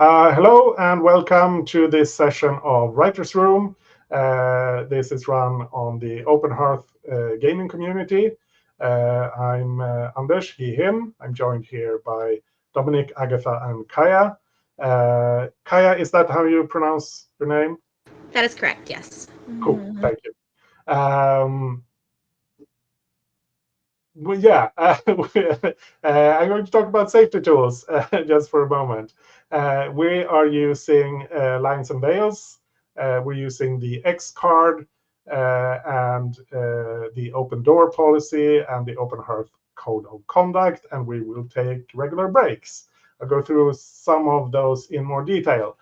Hello and welcome to this session of Writers' Room. This is run on the Open Hearth gaming community. I'm Anders, he, him. I'm joined here by Dominik, Agatha, and Kaya. Kaya, is that how you pronounce your name? That is correct, yes. Cool, thank you. Well, yeah, I'm going to talk about safety tools just for a moment. We are using lines and veils. We're using the X card and the open door policy and the Open Hearth code of conduct, and we will take regular breaks. I'll go through some of those in more detail.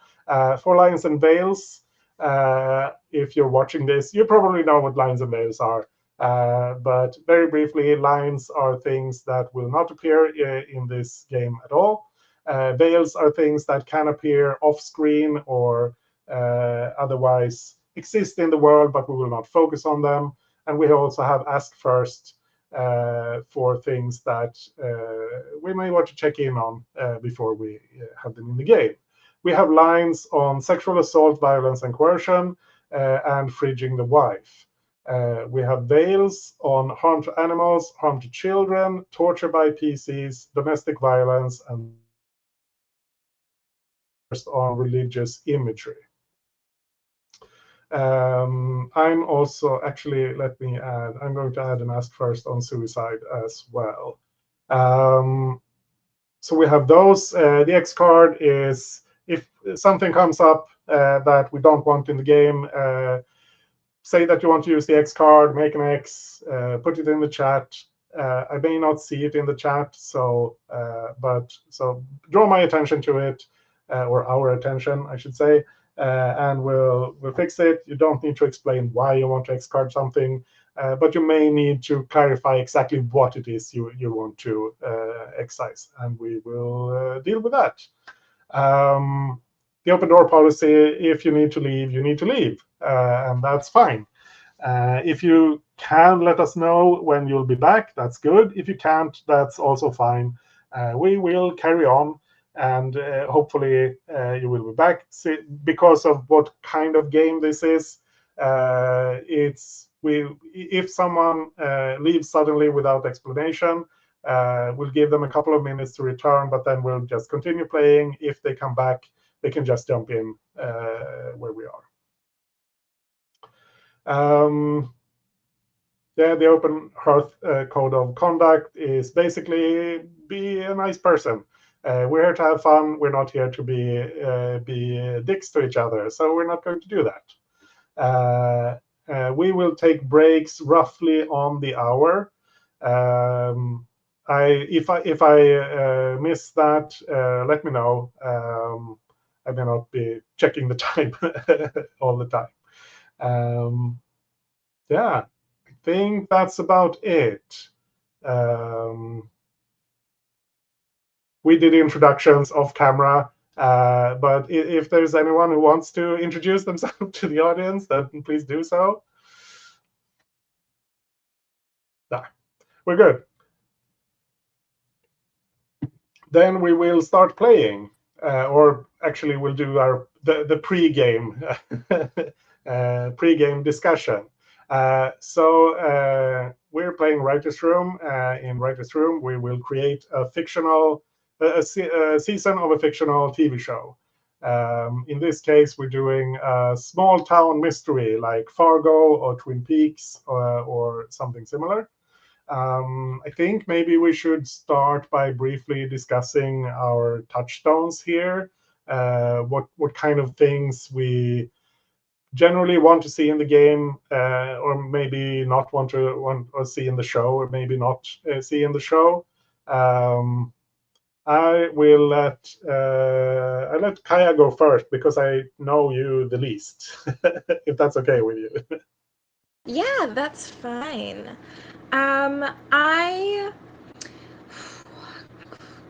For lines and veils, if you're watching this, you probably know what lines and veils are. But very briefly, lines are things that will not appear in this game at all. Veils are things that can appear off screen or otherwise exist in the world, but we will not focus on them. And we also have ask first for things that we may want to check in on before we have them in the game. We have lines on sexual assault, violence, and coercion, and fridging the wife. We have veils on harm to animals, harm to children, torture by PCs, domestic violence, and first on religious imagery. I'm also actually, let me add, I'm going to add an ask first on suicide as well. So we have those. The X card is if something comes up that we don't want in the game, say that you want to use the X card, make an X, put it in the chat. I may not see it in the chat, so draw my attention to it, or our attention, I should say, and we'll fix it. You don't need to explain why you want to X card something, but you may need to clarify exactly what it is you want to excise, and we will deal with that. The open door policy, if you need to leave, you need to leave, and that's fine. If you can let us know when you'll be back, that's good. If you can't, that's also fine. We will carry on, and hopefully you will be back. Because of what kind of game this is, if someone leaves suddenly without explanation, we'll give them a couple of minutes to return, but then we'll just continue playing. If they come back, they can just jump in where we are. Yeah, the Open Hearth code of conduct is basically be a nice person. We're here to have fun. We're not here to be dicks to each other, so we're not going to do that. We will take breaks roughly on the hour. If I miss that, let me know. I may not be checking the time all the time. Yeah, I think that's about it. We did introductions off camera, but if there's anyone who wants to introduce themselves to the audience, then please do so. Nah, we're good. Then we will start playing, or actually we'll do the pre-game pre-game discussion. So we're playing Writers' Room. In Writers' Room, we will create a season of a fictional TV show. In this case, we're doing a small town mystery like Fargo or Twin Peaks or something similar. I think maybe we should start by briefly discussing our touchstones here. What kind of things we generally want to see in the game, or maybe not want to see in the show, or maybe not see in the show. I will let Kaya go first because I know you the least, if that's okay with you. Yeah, that's fine. I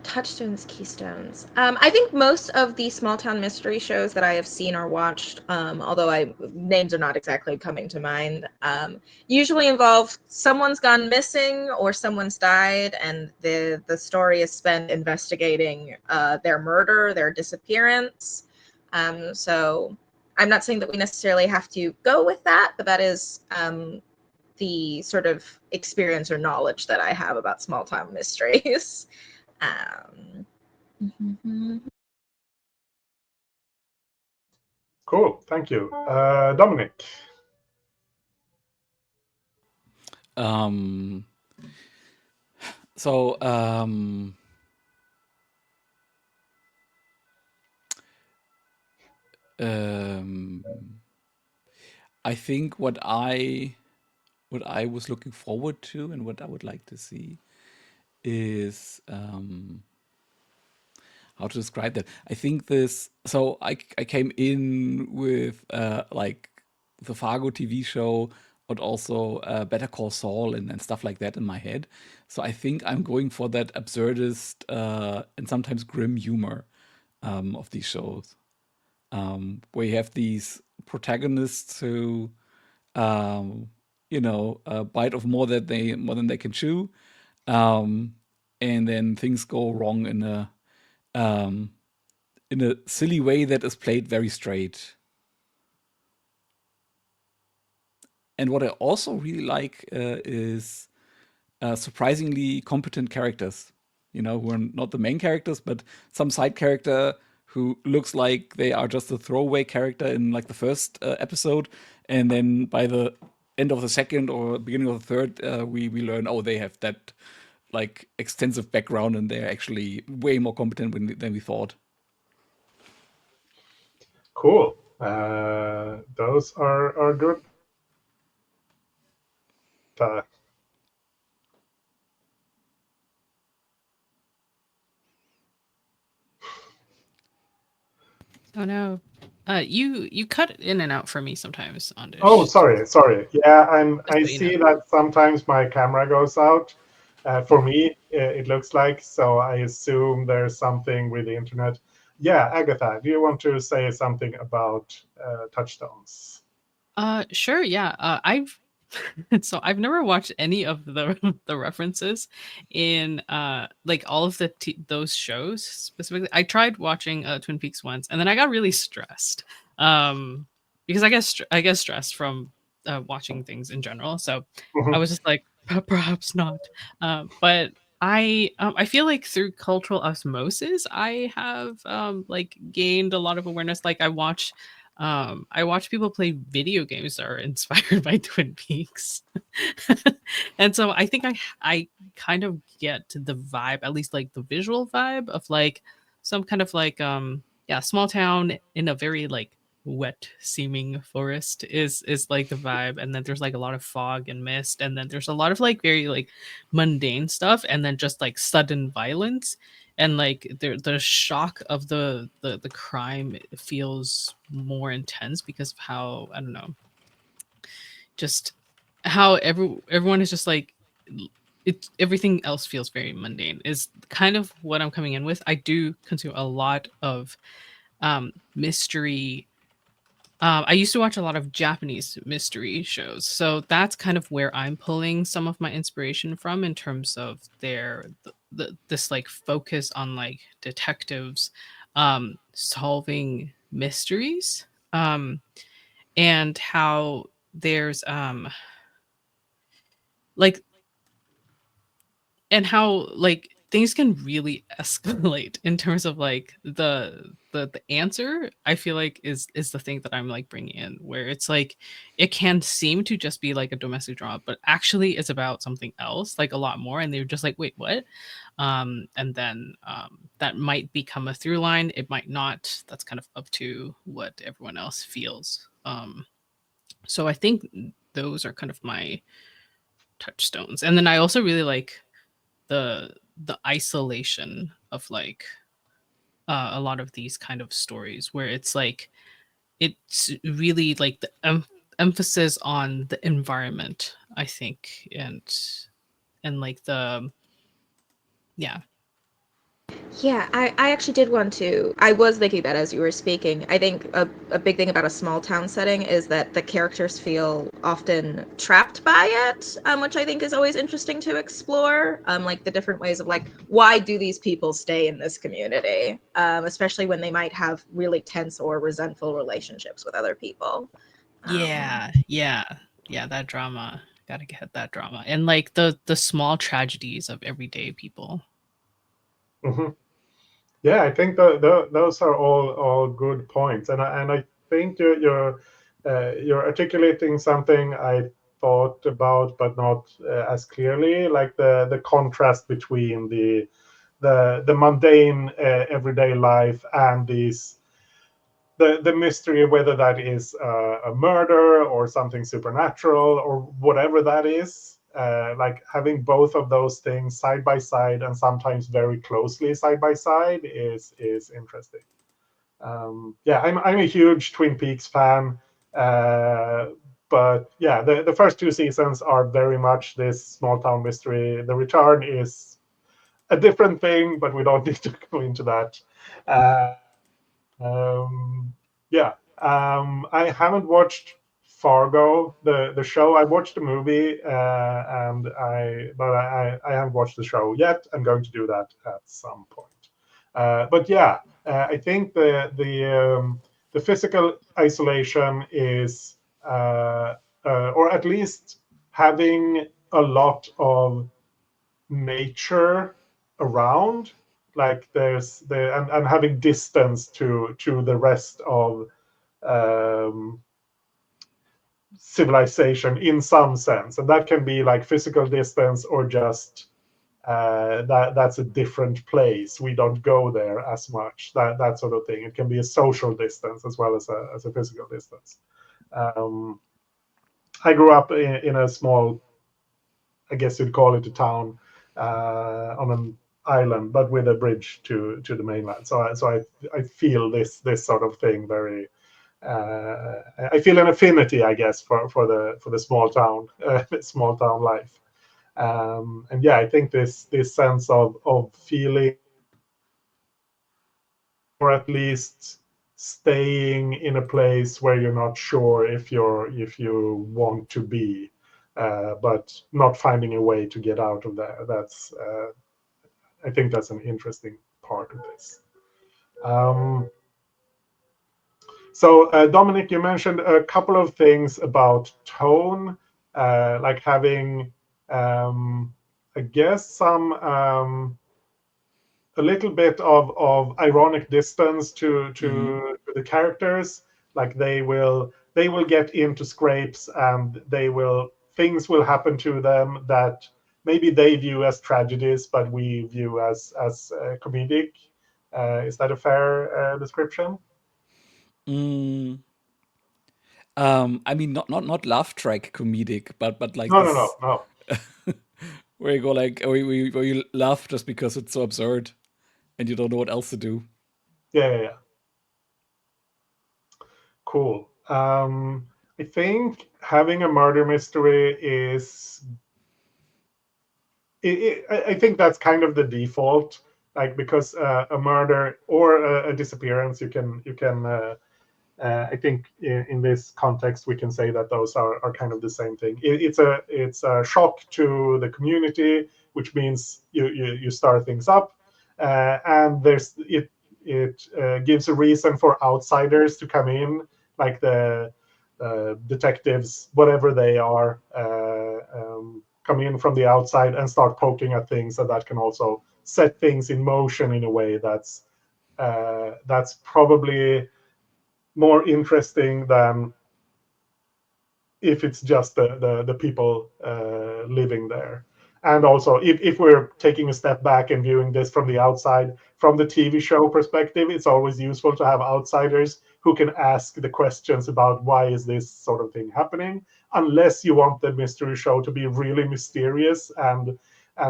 Touchstones, keystones. I think most of the small town mystery shows that I have seen or watched, although names are not exactly coming to mind, usually involve someone's gone missing or someone's died, and the story is spent investigating their murder, their disappearance. So I'm not saying that we necessarily have to go with that, but that is the sort of experience or knowledge that I have about small town mysteries. Um, Cool, thank you. Dominik. Um, so um, I think what I was looking forward to and what I would like to see is how to describe that. I think this. So I came in with like the Fargo TV show, but also Better Call Saul and stuff like that in my head. So I think I'm going for that absurdist and sometimes grim humor of these shows, where you have these protagonists who, um, bite off more than they can chew, um, and then things go wrong um, in a silly way that is played very straight. And what I also really like is surprisingly competent characters, who are not the main characters, but some side character who looks like they are just a throwaway character in like the first episode, and then by the end of the second or beginning of the third, we learn, oh, they have that like extensive background and they're actually way more competent than we thought. Cool. Those are good. Uh, Oh no. You cut in and out for me sometimes, oh, Andish. sorry. Yeah, Just I so you know. see that sometimes my camera goes out. For me, it looks like so. I assume there's something with the internet. Yeah, Agatha, do you want to say something about touchstones? Sure, yeah. I've so I've never watched any of the the references in like all of those shows specifically. I tried watching Twin Peaks once, and then I got really stressed. Because I get stressed from watching things in general. So I Mhm. was just like, Perhaps not." But I feel like through cultural osmosis, I have like gained a lot of awareness. Like I watch people play video games that are inspired by Twin Peaks. And so I think I kind of get the vibe, at least like the visual vibe of like some kind of like yeah, small town in a very like wet seeming forest is like the vibe. And then there's like a lot of fog and mist, and then there's a lot of like very like mundane stuff, and then just like sudden violence, and like the shock of the crime feels more intense because of how, I don't know, just how everyone is just like everything else feels very mundane is kind of what I'm coming in with. I do consume a lot of mystery. I used to watch a lot of Japanese mystery shows, so that's kind of where I'm pulling some of my inspiration from in terms of this like focus on like detectives solving mysteries, and how there's like and how like things can really escalate in terms of like the answer. I feel like is the thing that I'm like bringing in, where it's like it can seem to just be like a domestic drama, but actually it's about something else, like a lot more, and they're just like, wait, what? And then that might become a through line, it might not. That's kind of up to what everyone else feels. So I think those are kind of my touchstones. And then I also really like the isolation of like a lot of these kind of stories, where it's like it's really like the emphasis on the environment, I think, and like the yeah. Yeah, I actually did want to. I was thinking that as you were speaking. I think a big thing about a small town setting is that the characters feel often trapped by it, which I think is always interesting to explore. Like the different ways of like, why do these people stay in this community? Especially when they might have really tense or resentful relationships with other people. Yeah, yeah, yeah. That drama, gotta get that drama, and like the small tragedies of everyday people. Hmm. Yeah, I think those are all good points, and I think you're articulating something I thought about, but not as clearly, like the contrast between the mundane everyday life and these the mystery, whether that is a murder or something supernatural or whatever that is. Like having both of those things side by side and sometimes very closely side by side is interesting. Yeah, I'm a huge Twin Peaks fan, but yeah, the first two seasons are very much this small town mystery. The return is a different thing, but we don't need to go into that. Uh, um, yeah, I haven't watched Fargo, the show. I watched the movie, and I haven't watched the show yet. I'm going to do that at some point. But yeah, I think the physical isolation is, or at least having a lot of nature around, like and having distance to the rest of um, civilization in some sense, and that can be like physical distance or just that's a different place, we don't go there as much, that sort of thing. It can be a social distance as well as a physical distance. um, I grew up in a small, I guess you'd call it a town, on an island, but with a bridge to the mainland. So I feel this sort of thing very. I feel an affinity, I guess, for the small town small town life. And yeah, I think this sense of feeling, or at least staying in a place where you're not sure if you want to be, but not finding a way to get out of there. That's I think that's an interesting part of this. Um, so Dominik, you mentioned a couple of things about tone, like having, I guess, some. A little bit of ironic distance Hmm. to the characters. Like they will get into scrapes, and they will things will happen to them that maybe they view as tragedies, but we view as comedic. Is that a fair description? Mm, I mean, not laugh track comedic, but like No, no, no, this, no. where you go like, where you laugh just because it's so absurd and you don't know what else to do. Yeah, yeah, yeah. Cool. I think having a murder mystery is I think that's kind of the default, like because a murder or a disappearance, I think in this context we can say that those are kind of the same thing. It's a shock to the community, which means you start things up, and it gives a reason for outsiders to come in, like the detectives, whatever they are, come in from the outside and start poking at things, and that can also set things in motion in a way that's probably more interesting than if it's just the people living there. And also, if we're taking a step back and viewing this from the outside, from the TV show perspective, it's always useful to have outsiders who can ask the questions about why is this sort of thing happening, unless you want the mystery show to be really mysterious and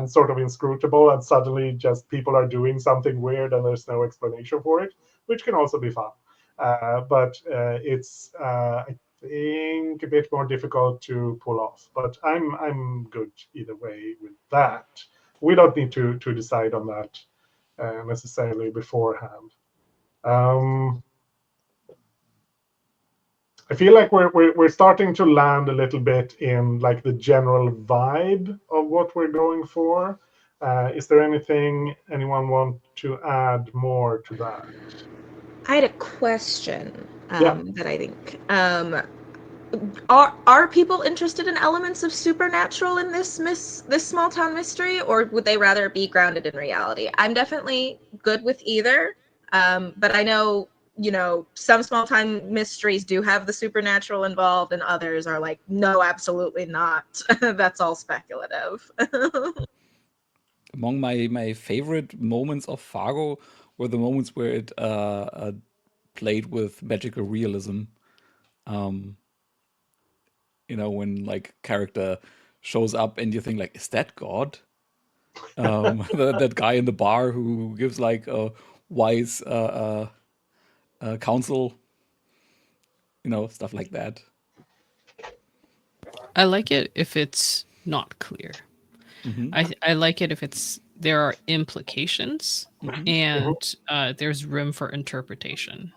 sort of inscrutable, and suddenly just people are doing something weird and there's no explanation for it, which can also be fun. But it's I think a bit more difficult to pull off. But I'm good either way with that. We don't need to decide on that necessarily beforehand. Um, I feel like we're starting to land a little bit in like the general vibe of what we're going for. Is there anything anyone want to add more to that? I had a question Yeah. that I think are people interested in elements of supernatural in this small town mystery, or would they rather be grounded in reality? I'm definitely good with either, but I know some small town mysteries do have the supernatural involved, and others are like, no, absolutely not. That's all speculative. Among my favorite moments of Fargo were the moments where it played with magical realism. Um, when like character shows up and you think like, is that God? That guy in the bar who gives like a wise counsel, stuff like that. I like it if it's not clear. Hmm. I like it if there are implications Hmm. Mhm. and there's room for interpretation.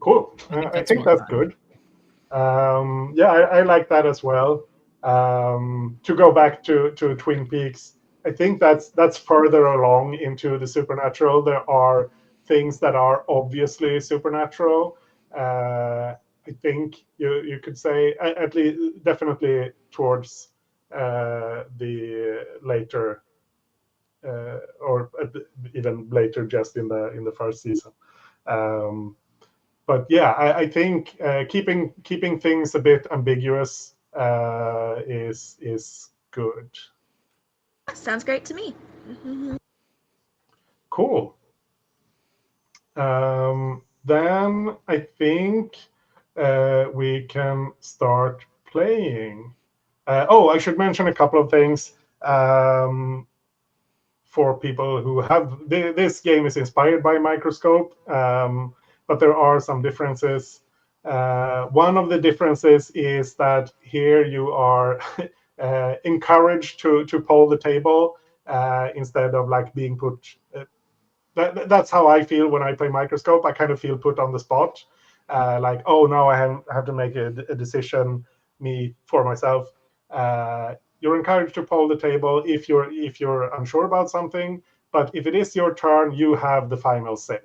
Cool. I think I that's think more that's fun. good. Yeah, I like that as well. To go back to Twin Peaks, I think that's further along into the supernatural. There are things that are obviously supernatural. I think you could say at least definitely towards the later or even later, just in the first season. Um, but yeah, I think keeping things a bit ambiguous is good. Sounds great to me. Cool. Then I think we can start playing. Oh, I should mention a couple of things. For people who have this game is inspired by Microscope, but there are some differences. One of the differences is that here you are encouraged to poll the table instead of like being put. That's how I feel when I play Microscope. I kind of feel put on the spot, like, oh no, I have to make a decision me for myself. You're encouraged to poll the table if you're unsure about something, but if it is your turn, you have the final say.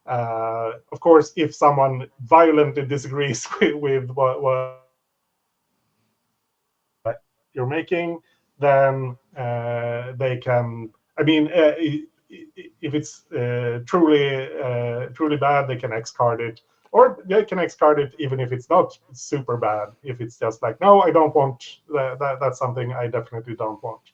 Of course, if someone violently disagrees with you're making, then they can. I mean, if it's truly bad, they can X-card it, or they can X-card it even if it's not super bad. If it's just like, no, I don't want that's something I definitely don't want.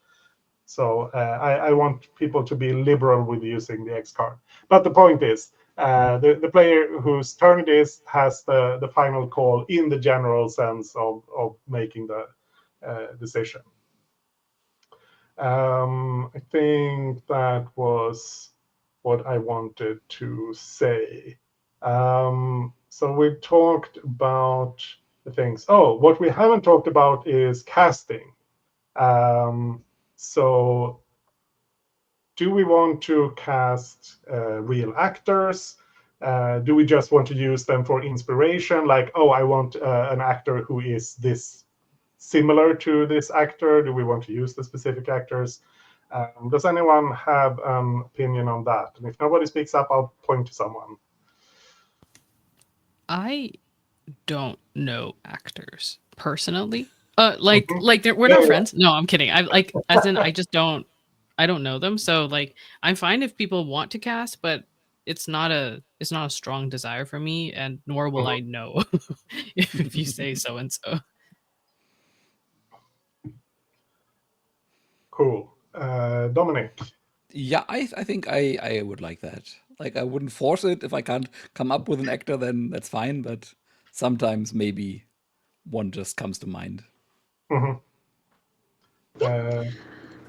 So I want people to be liberal with using the X card. But the point is, the player whose turn it is has the final call in the general sense of making the decision. I think that was what I wanted to say. So we talked about the things. Oh, what we haven't talked about is casting. So do we want to cast real actors? Do we just want to use them for inspiration? Like, oh, I want an actor who is this similar to this actor. Do we want to use the specific actors? Does anyone have an opinion on that? And if nobody speaks up, I'll point to someone. I don't know actors personally. Mhm. We're Yeah, not yeah. friends. No, I'm kidding. I like as in I don't know them. So like I'm fine if people want to cast, but it's not a strong desire for me, and nor will Mhm. I know if you say so and so. Cool. Dominic. Yeah, I think I would like that. Like, I wouldn't force it. If I can't come up with an actor, then that's fine. But sometimes maybe one just comes to mind. Mhm. Uh,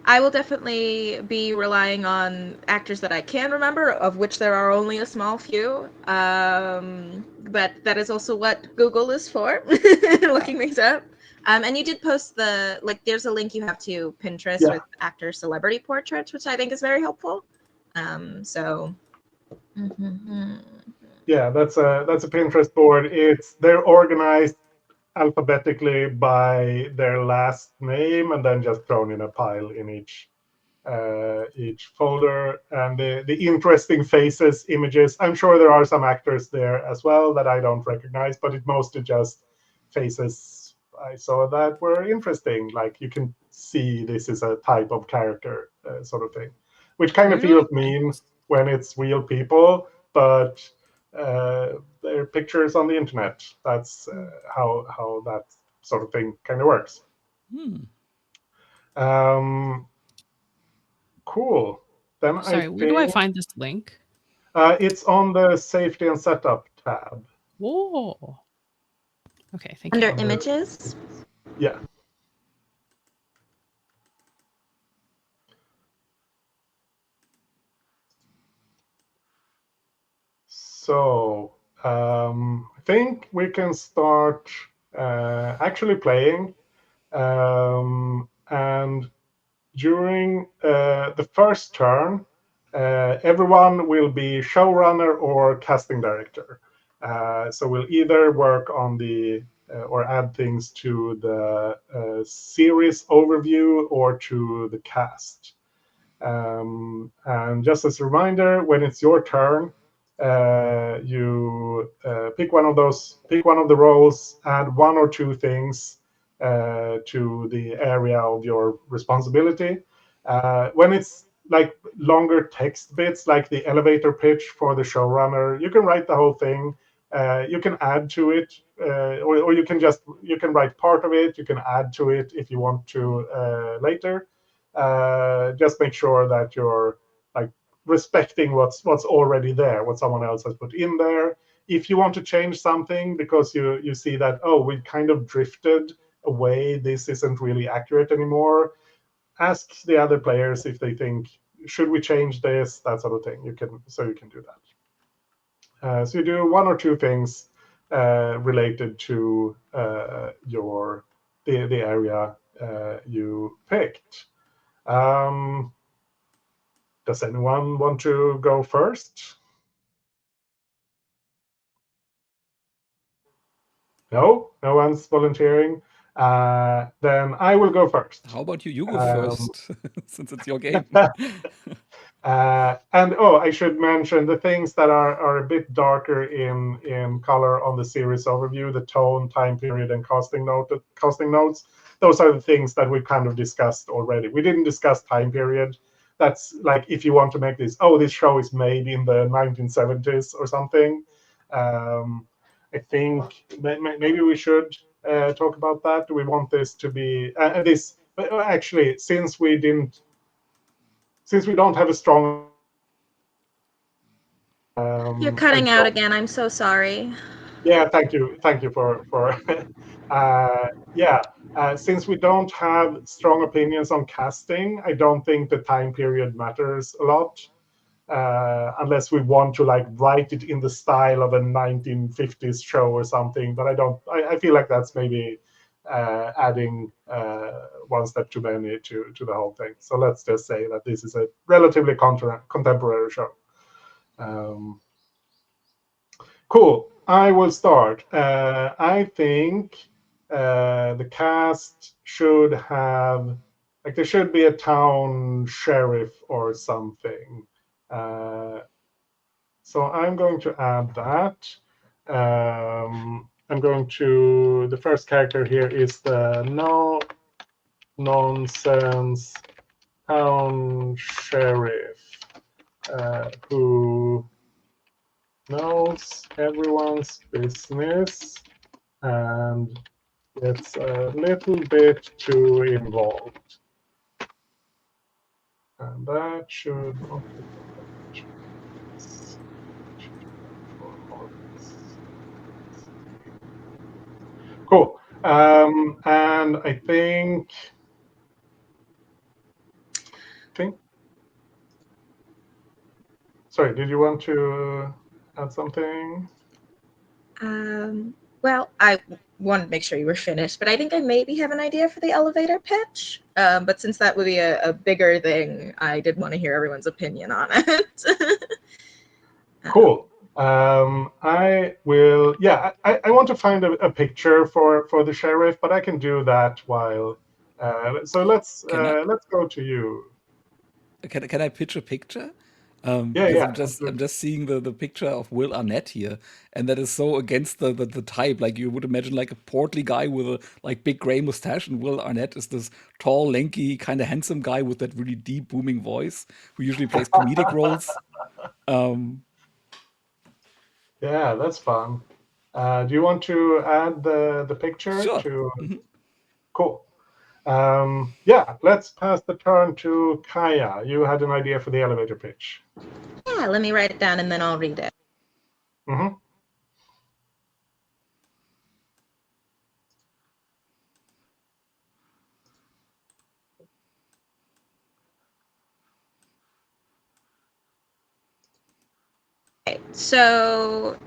I will definitely be relying on actors that I can remember, of which there are only a small few. But that is also what Google is for, looking things up. And you did post there's a link you have to Pinterest yeah. with actor celebrity portraits, which I think is very helpful. So mhm. Yeah, that's a Pinterest board. They're organized alphabetically by their last name and then just thrown in a pile in each folder. And the interesting faces, images. I'm sure there are some actors there as well that I don't recognize, but it's mostly just faces I saw that were interesting. Like you can see this is a type of character sort of thing, which kind Where of do I feels find mean this? when it's real people, but they're pictures on the internet. That's how that sort of thing kind of works. Hmm. Um, cool. Then I Sorry, where do I think find this link? it's on the safety and setup tab. Whoa. Okay, thank you. Under Under images. yeah. So I think we can start actually playing. And during the first turn, everyone will be showrunner or casting director. So we'll either work on the or add things to the series overview or to the cast. And just as a reminder, when it's your turn, you pick one of the roles, add one or two things to the area of your responsibility. When it's like longer text bits, like the elevator pitch for the showrunner, you can write the whole thing. You can add to it, or you can write part of it. You can add to it if you want to later. Just make sure that you're like respecting what's already there, what someone else has put in there. If you want to change something because you see that, oh, we kind of drifted away, this isn't really accurate anymore, ask the other players if they think, should we change this, that sort of thing. You can do that. So you do one or two things related to the area you picked. Does anyone want to go first? No, no one's volunteering. Then I will go first. How about you? You go Um, first, since it's your game. and oh, I should mention the things that are a bit darker in color on the series overview, the tone, time period, and costing notes. Those are the things that we kind of discussed already. We didn't discuss time period. That's like if you want to make this, oh, this show is made in the 1970s or something. I think maybe we should talk about that. Do we want this to be this? But actually, since we don't have a strong You're I cutting out don't. again. I'm so sorry. Yeah, thank you for yeah. Since we don't have strong opinions on casting, I don't think the time period matters a lot, unless we want to like write it in the style of a 1950s show or something. But I don't. I feel like that's maybe adding one step too many to the whole thing. So let's just say that this is a relatively contemporary show. Um, Cool. I will start. I think the cast should have, like, there should be a town sheriff or something. Uh, so I'm going to add that. I'm going to, the first character here is the no nonsense town sheriff who knows everyone's business and gets a little bit too involved. And that should not be that. Cool. And I think. Sorry, did you want to add something? Well, I wanted to make sure you were finished, but I think I maybe have an idea for the elevator pitch. But since that would be a bigger thing, I did want to hear everyone's opinion on it. Cool. I will. Yeah, I want to find a picture for the sheriff, but I can do that while. So Can I let's go to you. can I pitch a picture? Yeah, Because yeah, I'm absolutely. just seeing the picture of Will Arnett here, and that is so against the type. Like you would imagine like a portly guy with a like big gray mustache, and Will Arnett is this tall, lanky, kind of handsome guy with that really deep, booming voice who usually plays comedic roles. Um, Yeah, that's fun. Do you want to add the picture sure. to? Mhm. Cool. Yeah, let's pass the turn to Kaya. You had an idea for the elevator pitch. Yeah, let me write it down and then I'll read it. Hmm. Okay, so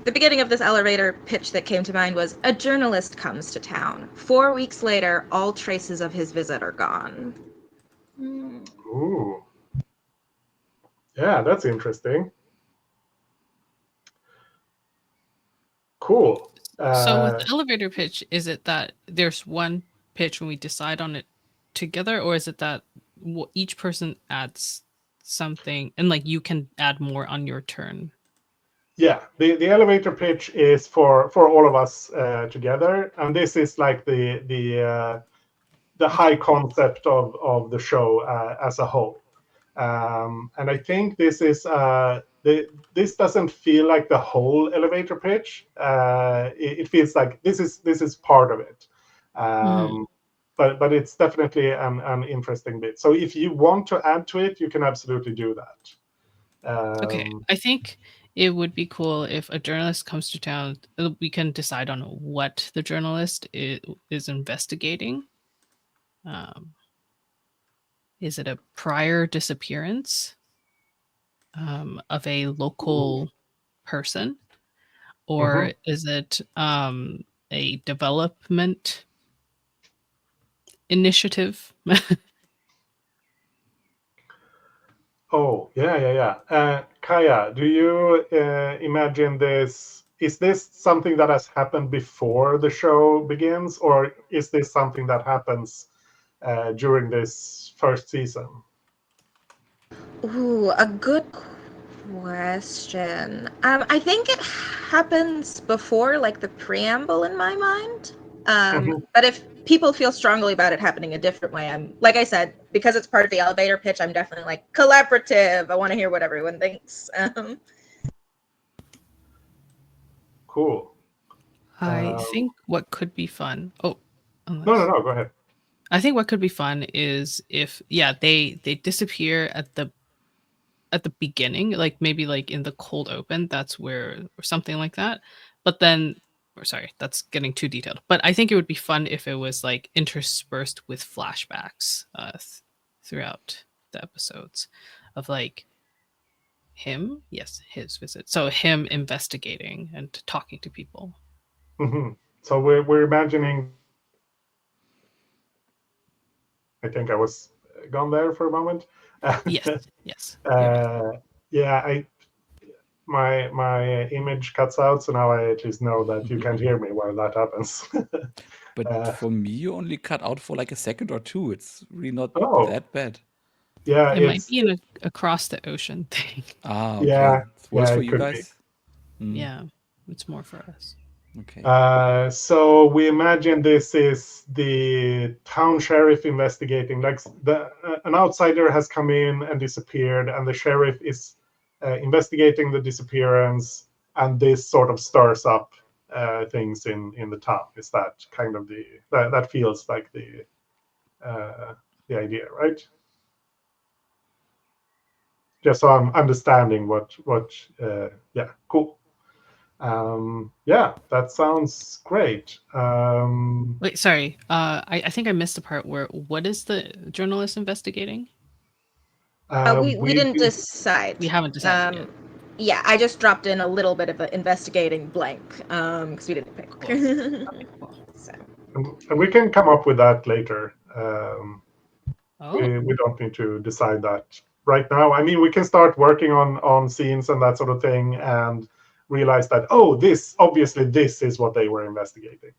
the beginning of this elevator pitch that came to mind was a journalist comes to town. 4 weeks later, all traces of his visit are gone. Ooh, yeah, that's interesting. Cool. So with the elevator pitch, is it that there's one pitch when we decide on it together, or is it that each person adds something and like you can add more on your turn? Yeah, the elevator pitch is for all of us together, and this is like the Okay. high concept of the show as a whole. And I think this is this doesn't feel like the whole elevator pitch. It feels like this is part of it. Mhm. But it's definitely an interesting bit. So if you want to add to it, you can absolutely do that. Okay. I think it would be cool if a journalist comes to town. We can decide on what the journalist is investigating. Um, is it a prior disappearance of a Ooh. local person, Hmm. or is it a development initiative? Oh, yeah, yeah, yeah. Kaya, do you imagine this? Is this something that has happened before the show begins, or is this something that happens during this first season? Ooh, a good question. I think it happens before, like the preamble in my mind. Hmm. But if people feel strongly about it happening a different way, I'm like I said, because it's part of the elevator pitch, I'm definitely like collaborative. I want to hear what everyone thinks. Cool. I Um, think what could be fun. Oh, no, no, unless no. Go ahead. I think what could be fun is if they disappear at the beginning, like maybe like in the cold open, that's where or something like that. But then or sorry, that's getting too detailed. But I think it would be fun if it was like interspersed with flashbacks throughout the episodes of like him, yes, his visit. So him investigating and talking to people. Hmm. So we're imagining. I think I was gone there for a moment. Yes, yes, you're back. uh, yeah, my image cuts out, so now I at least know that you Mhm. can't hear me while that happens. But uh, for me, you only cut out for like a second or two. It's really not oh, that bad. yeah, It might it's be an across the ocean thing. Ah, okay. yeah, It's worse yeah, for it you could be. guys? Mm, Yeah, it's more for us. okay. So we imagine this is the town sheriff investigating. Like an outsider has come in and disappeared, and the sheriff is investigating the disappearance, and this sort of stirs up things in the town. Is that kind of that feels like the idea, right? Just so I'm understanding what yeah, cool. Yeah, that sounds great. Wait, sorry. I think I missed the part where what is the journalist investigating? we We didn't did, decide. We haven't decided Um, yet. Yeah, I just dropped in a little bit of an investigating blank because we didn't pick. So. And we can come up with that later. Oh, We don't need to decide that right now. I mean, we can start working on scenes and that sort of thing, and realize that obviously this is what they were investigating.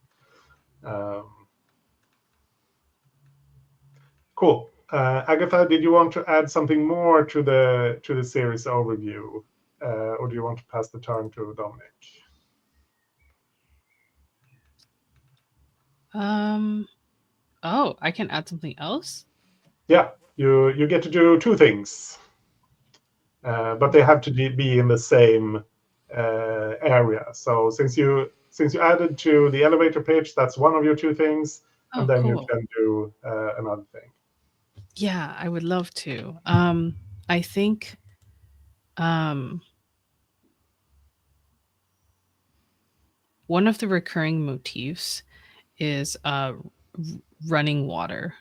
Cool. Agatha, did you want to add something more to the series overview, or do you want to pass the turn to Dominic? Oh, I can add something else? Yeah, you get to do two things, but they have to be in the same area. So since you added to the elevator pitch, that's one of your two things, Oh, and then you cool. can do another thing. Yeah, I would love to. I think one of the recurring motifs is running water.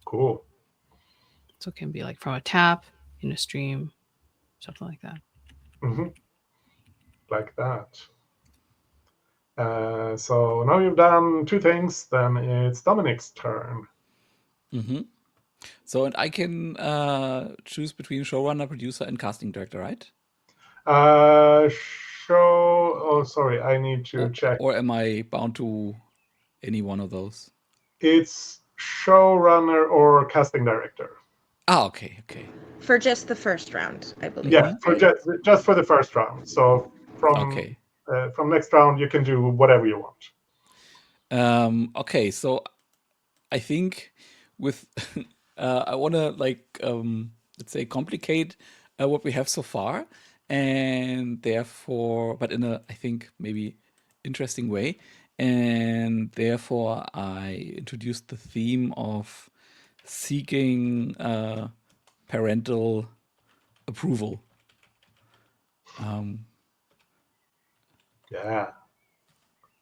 Cool. So it can be like from a tap, in a stream, something like that. Mm-hmm. Like that. So now you've done two things, then it's Dominic's turn. So, and I can choose between showrunner, producer, and casting director, right? Sorry, I need to check. Or am I bound to any one of those? It's showrunner or casting director. Okay. For just the first round, I believe. Yeah, for right? just for the first round. So from next round, you can do whatever you want. Okay, so I think with I want to let's say complicate what we have so far, and therefore, but in a I think maybe interesting way, and therefore I introduced the theme of seeking parental approval. Yeah.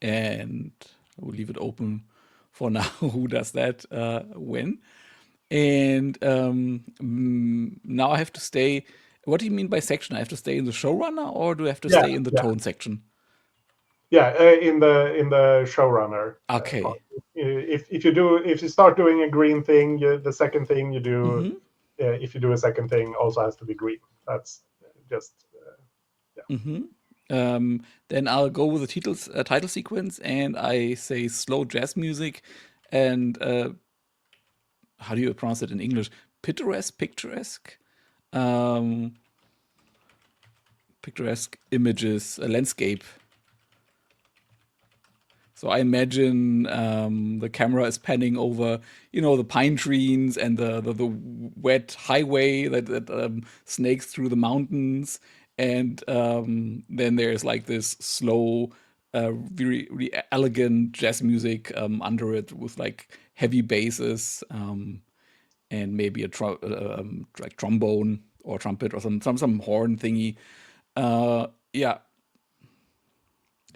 And I will leave it open for now who does that when. And now I have to stay. What do you mean by section? I have to stay in the showrunner, or do I have to stay in the tone section? Yeah, in the showrunner. Okay. If you start doing a green thing, the second thing you do, if you do a second thing, also has to be green. That's just Then I'll go with the title sequence, and I say slow jazz music, and how do you pronounce it in English? Picturesque, picturesque images, a landscape. So I imagine the camera is panning over, the pine trees and the wet highway that snakes through the mountains, and then there's like this slow, very, very elegant jazz music under it with like heavy basses and maybe like trombone or trumpet or some horn thingy. Yeah,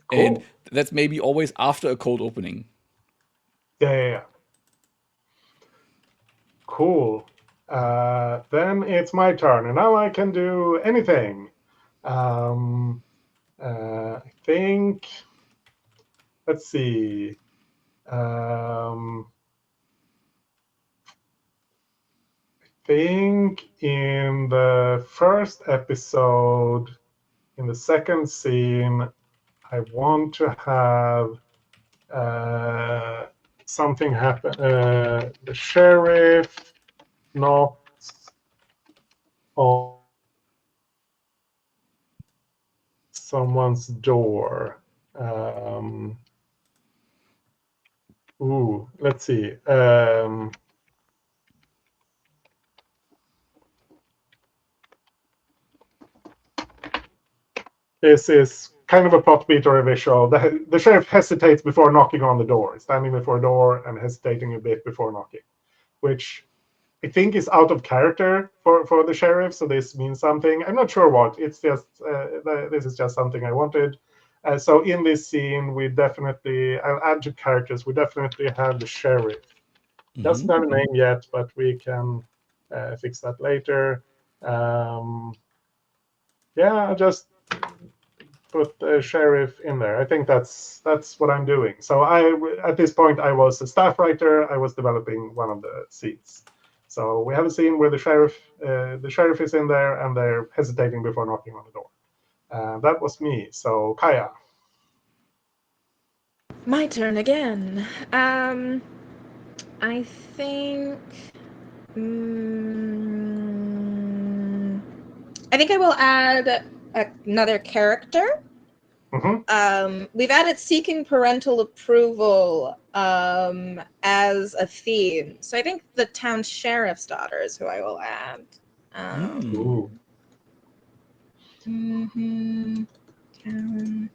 cool. And that's maybe always after a cold opening. Yeah. Cool. Then it's my turn, and now I can do anything. I think. Let's see. I think in the first episode, in the second scene, I want to have something happen. The sheriff knocks on someone's door. Let's see. This is kind of a plot beat or a visual. The sheriff hesitates before knocking on the door, standing before a door and hesitating a bit before knocking, which I think is out of character for the sheriff. So this means something. I'm not sure what. It's just this is just something I wanted. So in this scene, I'll add to characters. We definitely have the sheriff. Doesn't have a name yet, but we can fix that later. yeah, just put the sheriff in there. I think that's what I'm doing. So at this point I was a staff writer. I was developing one of the scenes. So we have a scene where the sheriff is in there and they're hesitating before knocking on the door. That was me. So Kaya. My turn again. I think. I think I will add another character. We've added seeking parental approval as a theme. So I think the town sheriff's daughter is who I will add. Town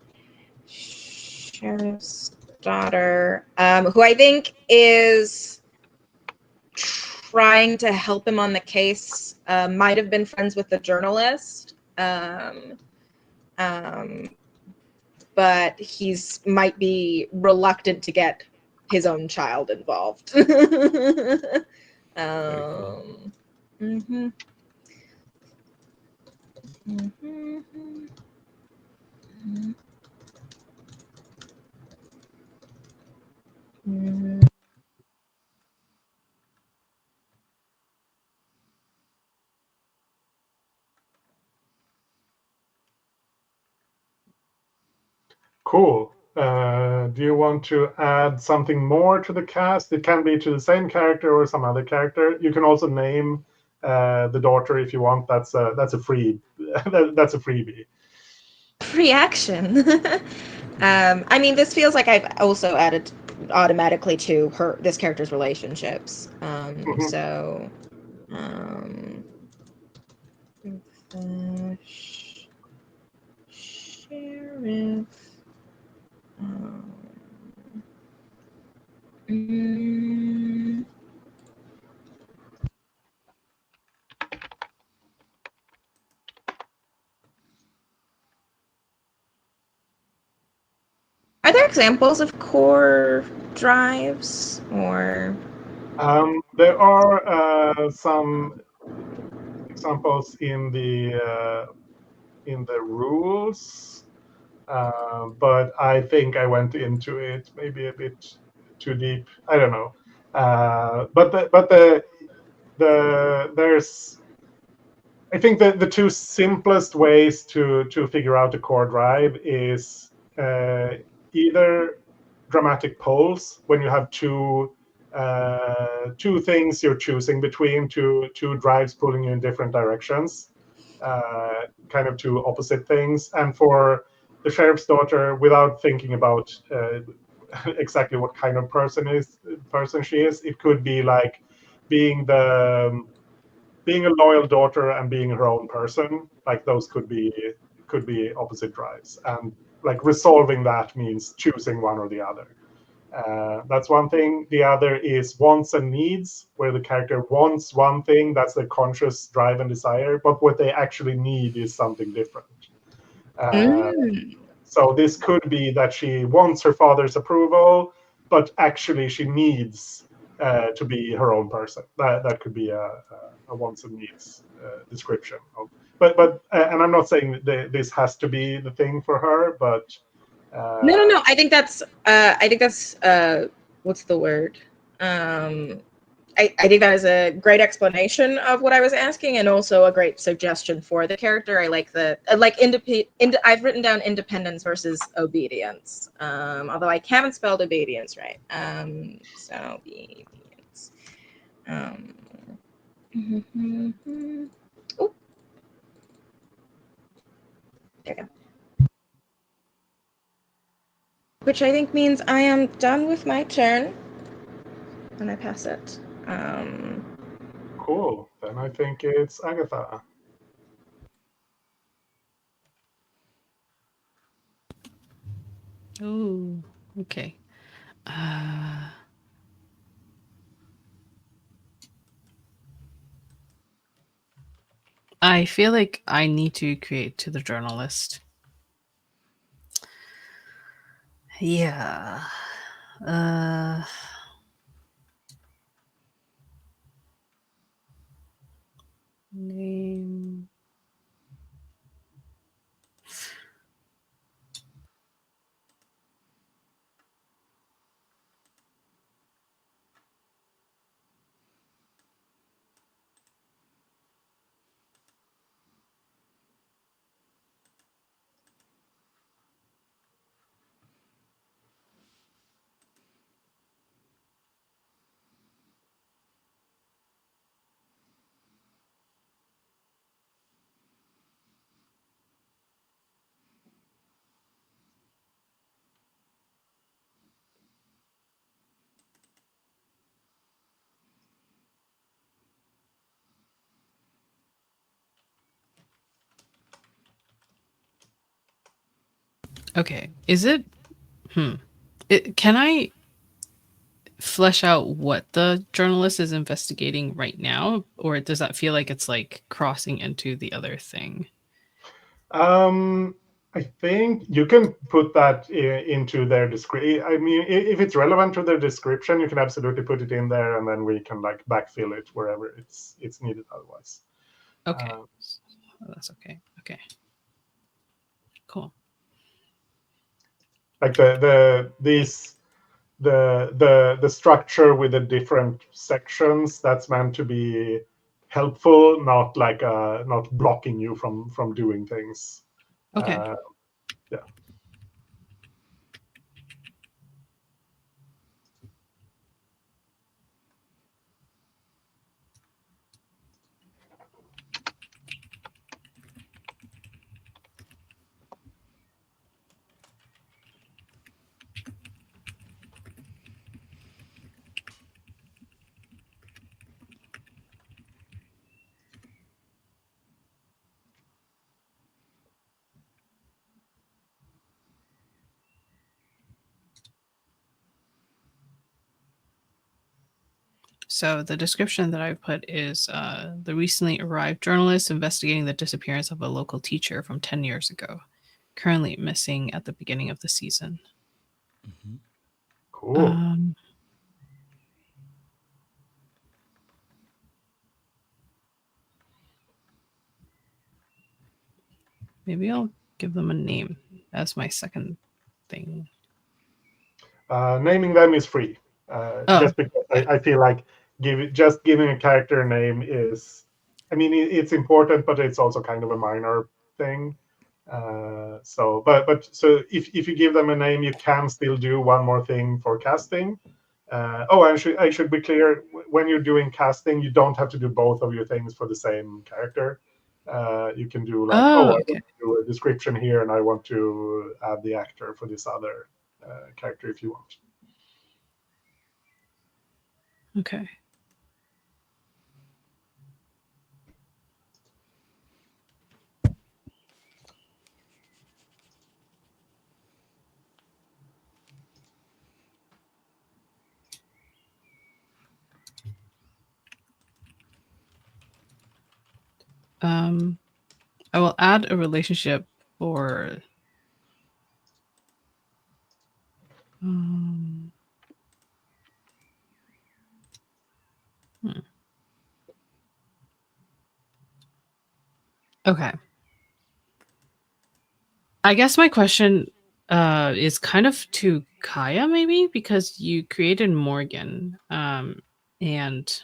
sheriff's daughter, who I think is trying to help him on the case, might have been friends with the journalist. But he's might be reluctant to get his own child involved. Cool. Do you want to add something more to the cast? It can be to the same character or some other character. You can also name the daughter if you want. That's a free that's a freebie. Free action. I mean, this feels like I've also added automatically to this character's relationships. So, the sheriff. Are there examples of core drives or? There are some examples in the rules, but I think I went into it maybe a bit too deep. I don't know. But there's, I think that the two simplest ways to figure out a core drive is either dramatic poles, when you have two things you're choosing between, two drives pulling you in different directions, kind of two opposite things. And for the sheriff's daughter, without thinking about exactly what kind of person she is, it could be like being a loyal daughter and being her own person. Like those could be opposite drives, and like resolving that means choosing one or the other. That's one thing. The other is wants and needs, where the character wants one thing, that's their conscious drive and desire, but what they actually need is something different. So this could be that she wants her father's approval, but actually she needs to be her own person. That could be a wants and needs description. But and I'm not saying this has to be the thing for her, but No. I think that's what's the word? I think that is a great explanation of what I was asking, and also a great suggestion for the character. I like I've written down independence versus obedience, although I haven't spelled obedience right. So obedience. Oh, there we go. Which I think means I am done with my turn, and I pass it. Cool. Then I think it's Agatha. Oh, okay. I feel like I need to create to the journalist. Yeah. Name. Okay. Is it? Can I flesh out what the journalist is investigating right now, or does that feel like it's like crossing into the other thing? I think you can put that into their description. I mean, if it's relevant to their description, you can absolutely put it in there, and then we can like backfill it wherever it's needed. Otherwise, Okay. That's okay. Okay. Cool. like the structure with the different sections, that's meant to be helpful, not like not blocking you from doing things. Okay. Yeah. So the description that I've put is the recently arrived journalist investigating the disappearance of a local teacher from 10 years ago, currently missing at the beginning of the season. Cool. Maybe I'll give them a name as my second thing. Naming them is free. Just because I feel like giving a character a name is, I mean, it's important, but it's also kind of a minor thing. So if you give them a name, you can still do one more thing for casting. I should be clear. When you're doing casting, you don't have to do both of your things for the same character. You can do like, I want Okay. to do a description here, and I want to add the actor for this other character if you want. Okay. I will add a relationship for Okay. I guess my question is kind of to Kaya, maybe, because you created Morgan. And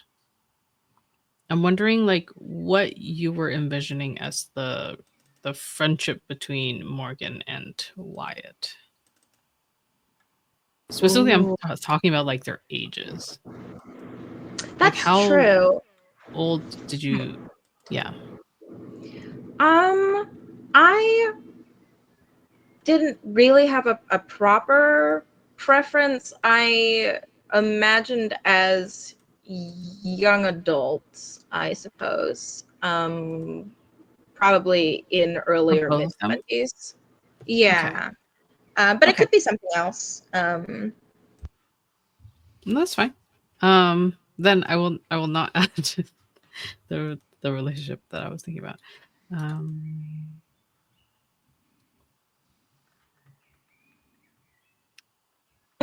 I'm wondering like what you were envisioning as the friendship between Morgan and Wyatt. Specifically, I'm talking about like their ages. That's like how true. old did you? Yeah. I didn't really have a proper preference. I imagined as young adults, I suppose. Probably in earlier Both of them? mid-20s. Yeah. But it Okay. could be something else. That's fine. Then I will not add the relationship that I was thinking about. I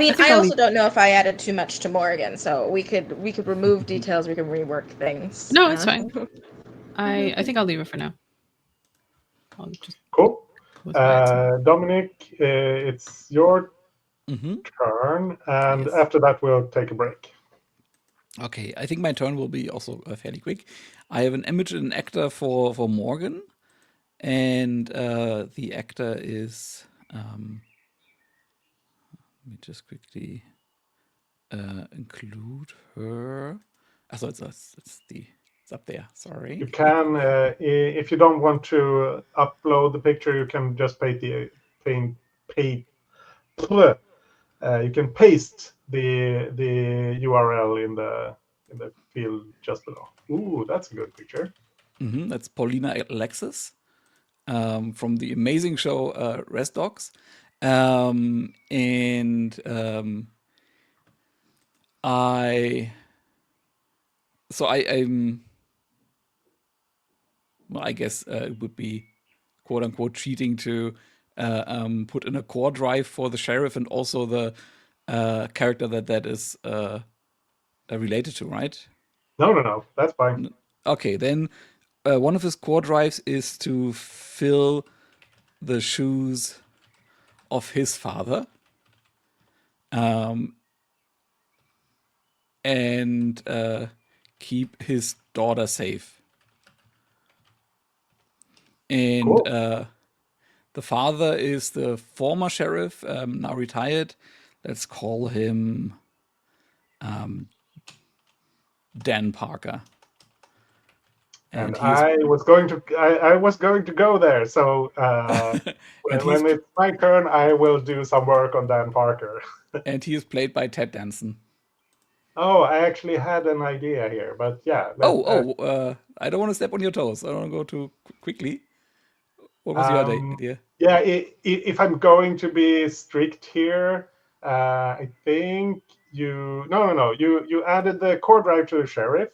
mean, think I I'll also leave. don't know if I added too much to Morgan, so we could remove details, we can rework things. No, it's fine. I think I'll leave it for now. I'll just Cool. with Wyatt's name. Dominik, it's your turn, and Yes. after that we'll take a break. Okay, I think my turn will be also fairly quick. I have an image and an actor for Morgan, and the actor is. Let me just quickly include her. So it's up there. Sorry. You can, if you don't want to upload the picture, you can just you can paste the URL in the field just below. Ooh, that's a good picture. That's Paulina Alexis from the amazing show Rest Dogs. And I so I'm well, I guess it would be quote unquote cheating to put in a core drive for the sheriff and also the character that is related to, right? No, that's fine. Okay, then one of his core drives is to fill the shoes of his father. And keep his daughter safe. And Cool. the father is the former sheriff, now retired. Let's call him Dan Parker. And And he is I was going to go there. So and when it's my turn, I will do some work on Dan Parker. he is played by Ted Danson. Oh, I actually had an idea here, but yeah. I don't want to step on your toes. I don't want to go too quickly. What was your Um, idea? yeah, if I'm going to be strict here, I think you added the core drive to the sheriff.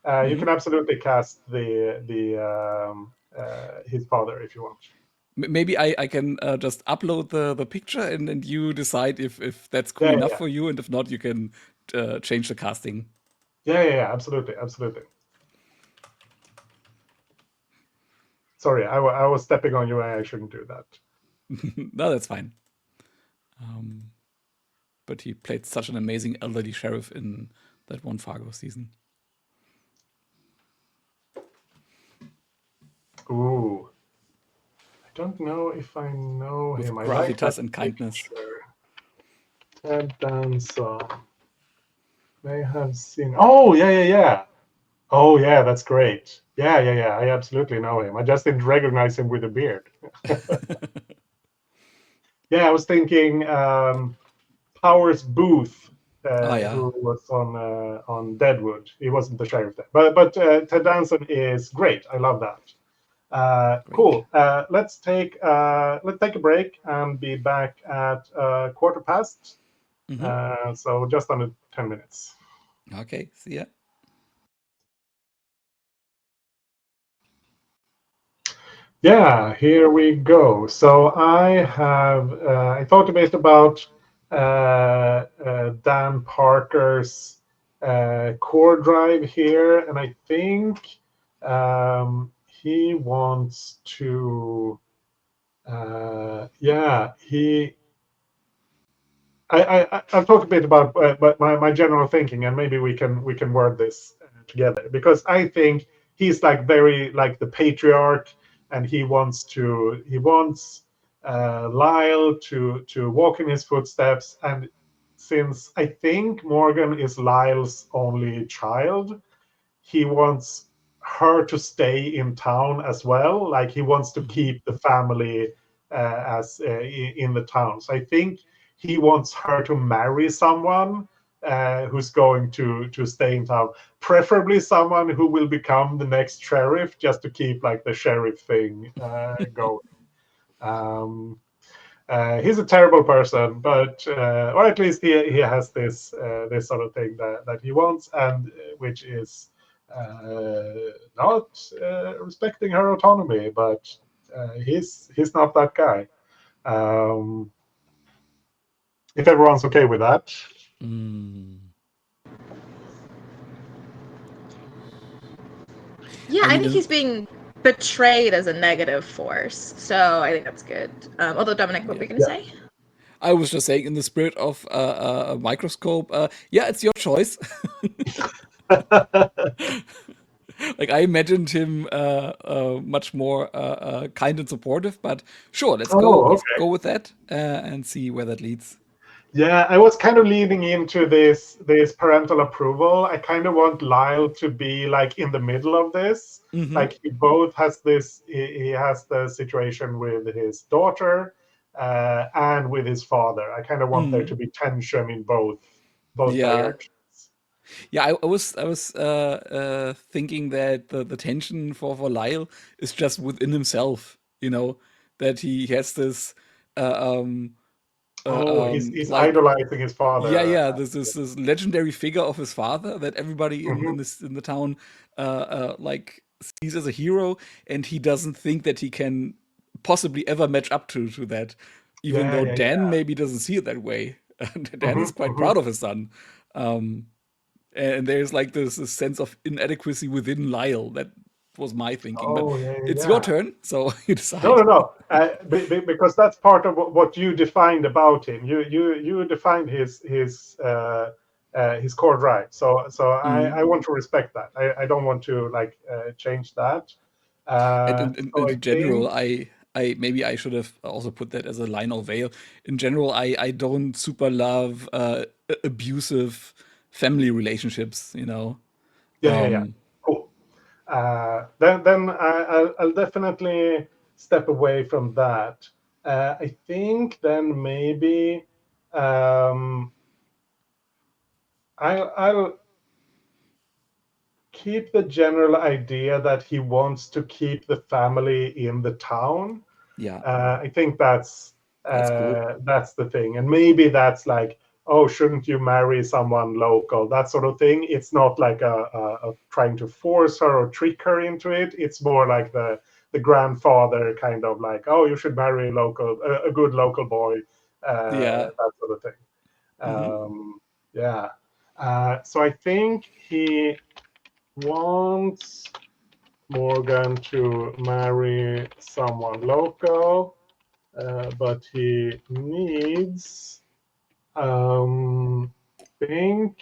You Mm-hmm. can absolutely cast his father if you want. Maybe I can just upload the picture and you decide if that's cool Yeah, enough yeah, for you, and if not, you can change the casting. yeah, absolutely, absolutely. Sorry, I was stepping on you, and I shouldn't do that. No, that's fine. But he played such an amazing elderly sheriff in that one Fargo season. Ooh, I don't know if I know With him. I like that gravitas and kindness. picture. Ted Danson. May have seen. Oh, yeah. Oh, yeah, that's great. Yeah. I absolutely know him. I just didn't recognize him with a beard. Yeah, I was thinking Powers Booth, Oh yeah, who was on Deadwood. He wasn't the sheriff there, but Ted Danson is great. I love that. great. Cool. Let's take a break and be back at quarter past. Mm-hmm. So just under 10 minutes. Okay, see ya. Yeah, here we go. So I thought a bit about Dan Parker's core drive here, and I think he wants to, yeah, I'll talk a bit about but my general thinking, and maybe we can word this together, because I think he's like very like the patriarch, and he wants Lyle to walk in his footsteps, and since I think Morgan is Lyle's only child, he wants her to stay in town as well. Like he wants to Mm-hmm. keep the family as in the town. So I think he wants her to marry someone who's going to stay in town, preferably someone who will become the next sheriff, just to keep like the sheriff thing going. Um, he's a terrible person, but or at least he has this sort of thing that he wants, and which is not respecting her autonomy. But he's not that guy. Um, if everyone's okay with that. Mm. Yeah, I I mean, think he's being betrayed as a negative force. So I think that's good. Although, Dominic, what were yeah. you going to Yeah. say? I was just saying, in the spirit of a microscope, yeah, it's your choice. Like I imagined him much more kind and supportive, but sure, let's go. Oh, Let's okay. go with that and see where that leads. Yeah, I was kind of leaning into this parental approval. I kind of want Lyle to be like in the middle of this. Mm-hmm. Like he both has this, he has the situation with his daughter and with his father. I kind of want there Mm. to be tension in both Yeah, directions. yeah. I was thinking that the tension for Lyle is just within himself. You know, that he has this uh, um, Oh, he's like idolizing his father. yeah, this legendary figure of his father that everybody Mhm. in the town like sees as a hero, and he doesn't think that he can possibly ever match up to that, even Yeah, though yeah, Dan yeah. maybe doesn't see it that way. Dan is Hmm, quite hmm. proud of his son, um, and there's like this sense of inadequacy within Lyle. That was my thinking, but Oh, yeah, yeah, it's your yeah. turn, so you No, decide. no, no. Because that's part of what you defined about him. You defined his core drive. So Mhm. I want to respect that. I don't want to like change that. And So I in general, think I maybe I should have also put that as a line or veil. In general, I don't super love abusive family relationships. You know. yeah, yeah, yeah. Um, Cool. I'll definitely step away from that. I think then maybe I'll keep the general idea that he wants to keep the family in the town. yeah, I think that's cool. that's the thing, and maybe that's like, oh, shouldn't you marry someone local? That sort of thing. It's not like a trying to force her or trick her into it. It's more like the grandfather kind of like, oh, you should marry a good local boy, Yeah. that sort of thing. Hmm. Yeah. So I think he wants Morgan to marry someone local, but he needs, think,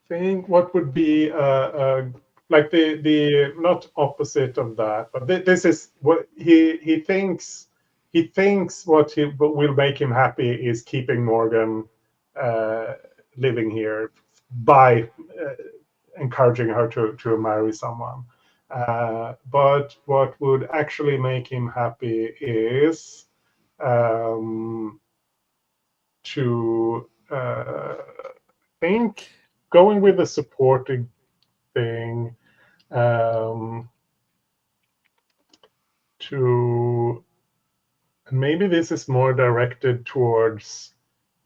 think what would be like the not opposite of that, but this is what he thinks. He thinks what will make him happy is keeping Morgan uh, living here by encouraging her to marry someone. But what would actually make him happy is to think going with the supporting thing, um, to and maybe this is more directed towards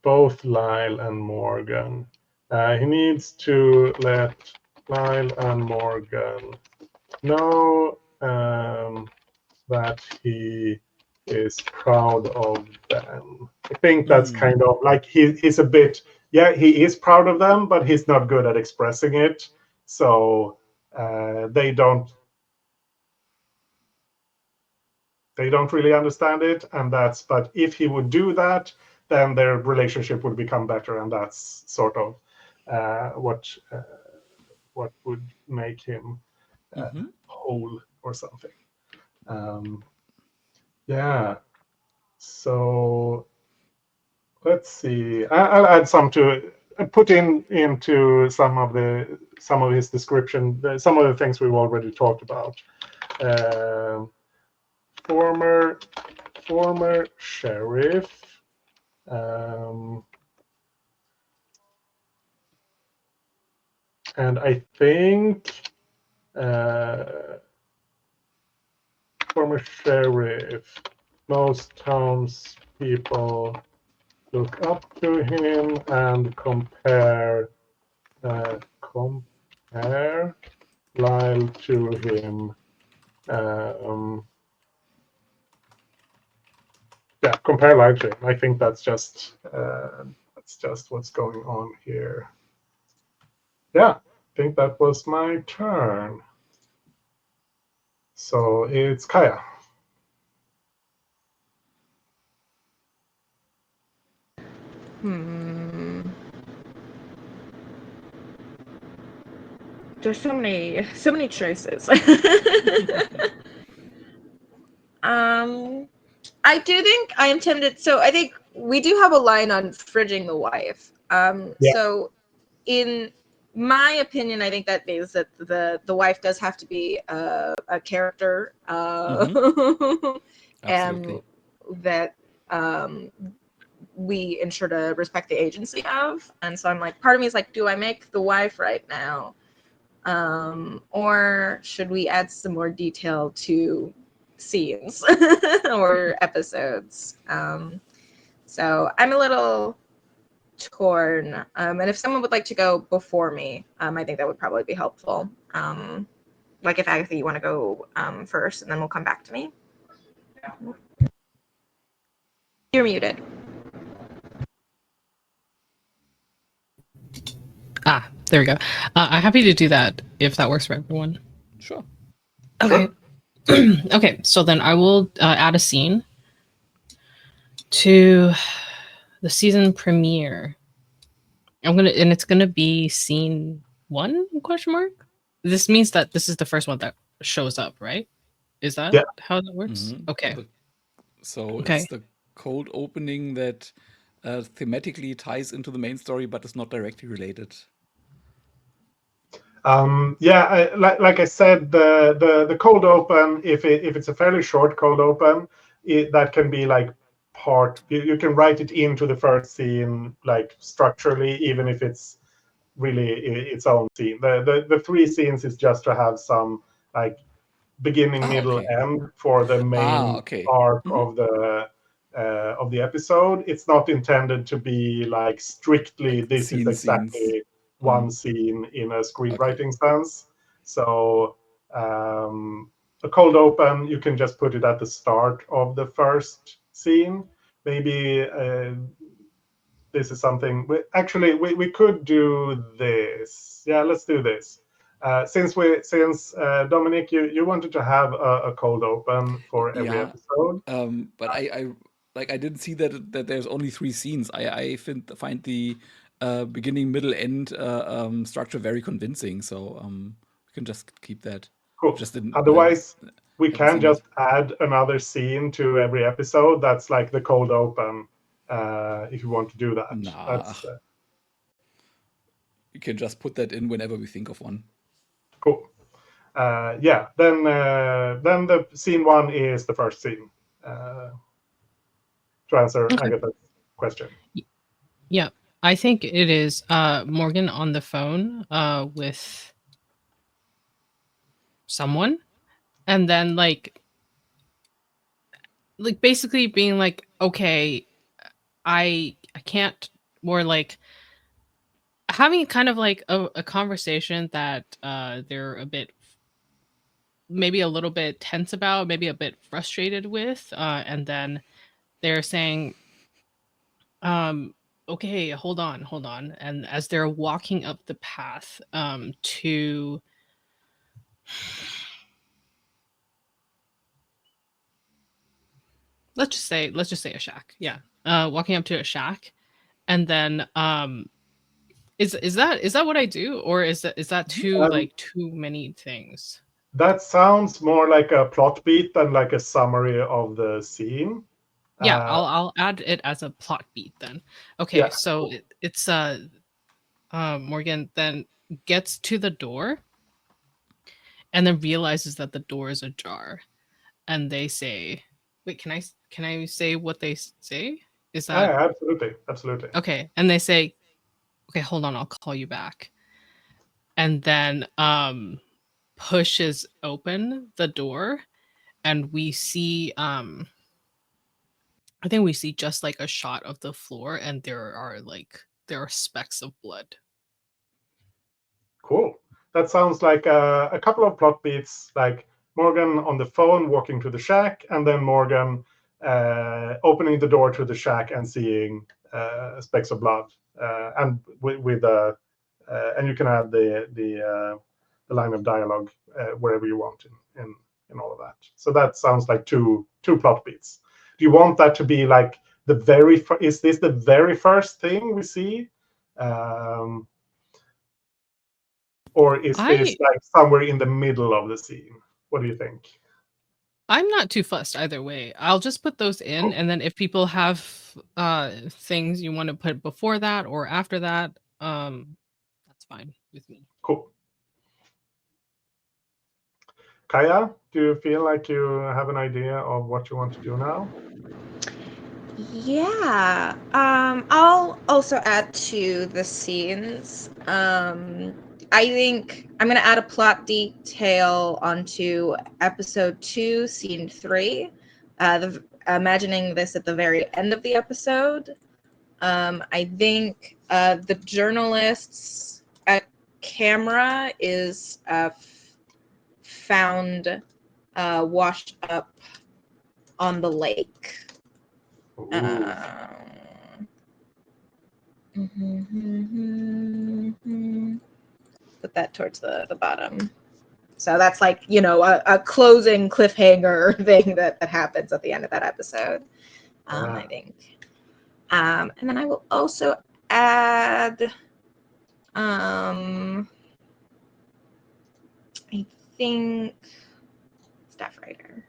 both Lyle and Morgan. He needs to let Lyle and Morgan know that he is proud of them. I think that's Mm. kind of like he's a bit, yeah, he is proud of them, but he's not good at expressing it. So they don't really understand it, and that's, but if he would do that, then their relationship would become better, and that's sort of what would make him Hmm. whole or something. Um, yeah. So let's see. I'll add some to put into some of his description. Some of the things we've already talked about. Um former former sheriff. Um, and I think former sheriff. Most townspeople look up to him and compare Lyle to him. Um, yeah, compare Lyle to him. I think that's just what's going on here. Yeah, I think that was my turn. So it's Kaya. Hmm. There's so many choices. um, I do think I am tempted. So I think we do have a line on fridging the wife. Yeah. So in my opinion, I think that means that the wife does have to be a character, Hmm. and Absolutely. that um, we ensure to respect the agency of. And so I'm like, part of me is like, do I make the wife right now Or should we add some more detail to scenes or episodes? So I'm a little torn. And if someone would like to go before me, I think that would probably be helpful. Like if Agatha, you want to go first, and then we'll come back to me. You're muted. There we go. I'm happy to do that if that works for everyone. Sure. Okay. Okay, so then I will add a scene to the season premiere. And it's gonna be scene 1 ? This means that this is the first one that shows up, right? Is that how that works? Mhm. Okay. So Okay. it's the cold opening that thematically ties into the main story, but is not directly related. Like I said, the cold open, if it's a fairly short cold open, that can be like part. You can write it into the first scene, like structurally, even if it's really its own scene. The 3 scenes is just to have some like beginning, middle, Okay. end for the main Okay. arc Mhm. of the episode. It's not intended to be like strictly Like this is scenes. exactly one scene in a Okay. screenwriting sense. So a cold open, you can just put it at the start of the first scene. Maybe this is something we could do this. Yeah, let's do this. Since Dominik, you wanted to have a cold open for every Yeah. episode. But I didn't see that there's only 3 scenes. I find the beginning, middle, end structure very convincing. So we can just keep that. Cool. Just didn't Otherwise, we haven't can seen it. just add another scene to every episode. That's like the cold open. If you want to do that, Nah. that's We can just put that in whenever we think of one. cool. Yeah. Then the scene 1 is the first scene. To answer Okay. Agatha's question. Yeah. I think it is Morgan on the phone with someone, and then like basically being like, okay, I can't, or like having kind of like a conversation that they're a bit, maybe a little bit tense about, maybe a bit frustrated with, and then they're saying, okay, hold on, and as they're walking up the path to, let's just say a shack. Yeah. Walking up to a shack, and then is that what I do, or is that too Um, like too many things? That sounds more like a plot beat than like a summary of the scene. Yeah, I'll add it as a plot beat then. Okay, Yeah. so it's Morgan then gets to the door and then realizes that the door is ajar, and they say, wait, can I say what they say? Is that Absolutely. okay? And they say, okay, hold on, I'll call you back. And then pushes open the door, and we see I think we see just like a shot of the floor, and there are specks of blood. Cool. That sounds like a couple of plot beats, like Morgan on the phone walking to the shack, and then Morgan opening the door to the shack and seeing specks of blood, and and you can add the line of dialogue wherever you want in all of that. So that sounds like two plot beats. Do you want that to be like is this the very first thing we see? Or is this like somewhere in the middle of the scene? What do you think? I'm not too fussed either way. I'll just put those in, and then if people have things you want to put before that or after that, that's fine with me. Cool. Kaya, do you feel like you have an idea of what you want to do now? Yeah. I'll also add to the scenes. I think I'm going to add a plot detail onto episode 2, scene 3. Imagining this at the very end of the episode. I think the journalist's camera is found washed up on the lake. Put that towards the bottom. So that's like, you know, a closing cliffhanger thing that happens at the end of that episode, I think. And then I will also add, I think, staff writer.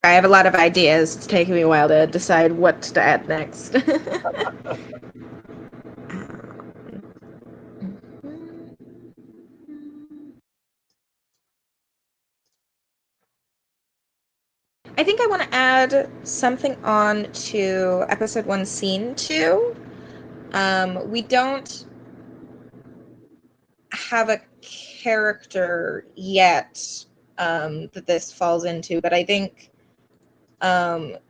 I have a lot of ideas. It's taking me a while to decide what to add next. I think I want to add something on to episode 1, scene 2. We don't have a character yet that this falls into, but I think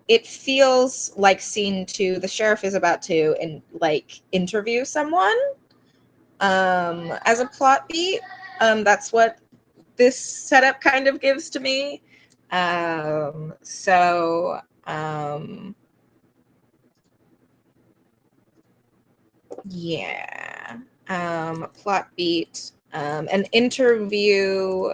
it feels like scene 2. The sheriff is about to interview someone as a plot beat. That's what this setup kind of gives to me. Yeah. Plot beat. An interview.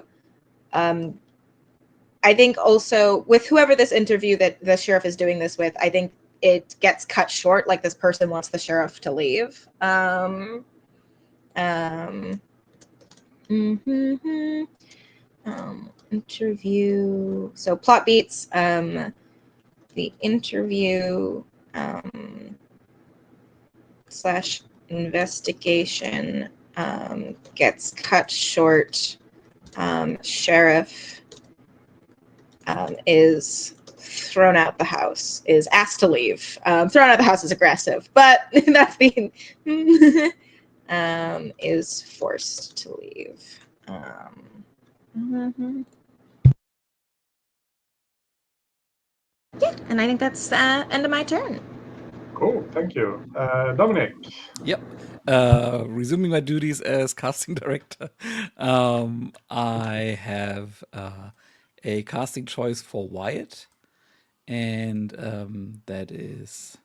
I think also with whoever this interview that the sheriff is doing this with, I think it gets cut short. Like this person wants the sheriff to leave. Interview. So plot beats. The interview / investigation gets cut short. Sheriff is thrown out the house, is asked to leave. Thrown out of the house is aggressive, but that's the is forced to leave. Yeah, and I think that's end of my turn. Cool, thank you. Dominik. Yep. Resuming my duties as casting director, I have a casting choice for Wyatt, and that is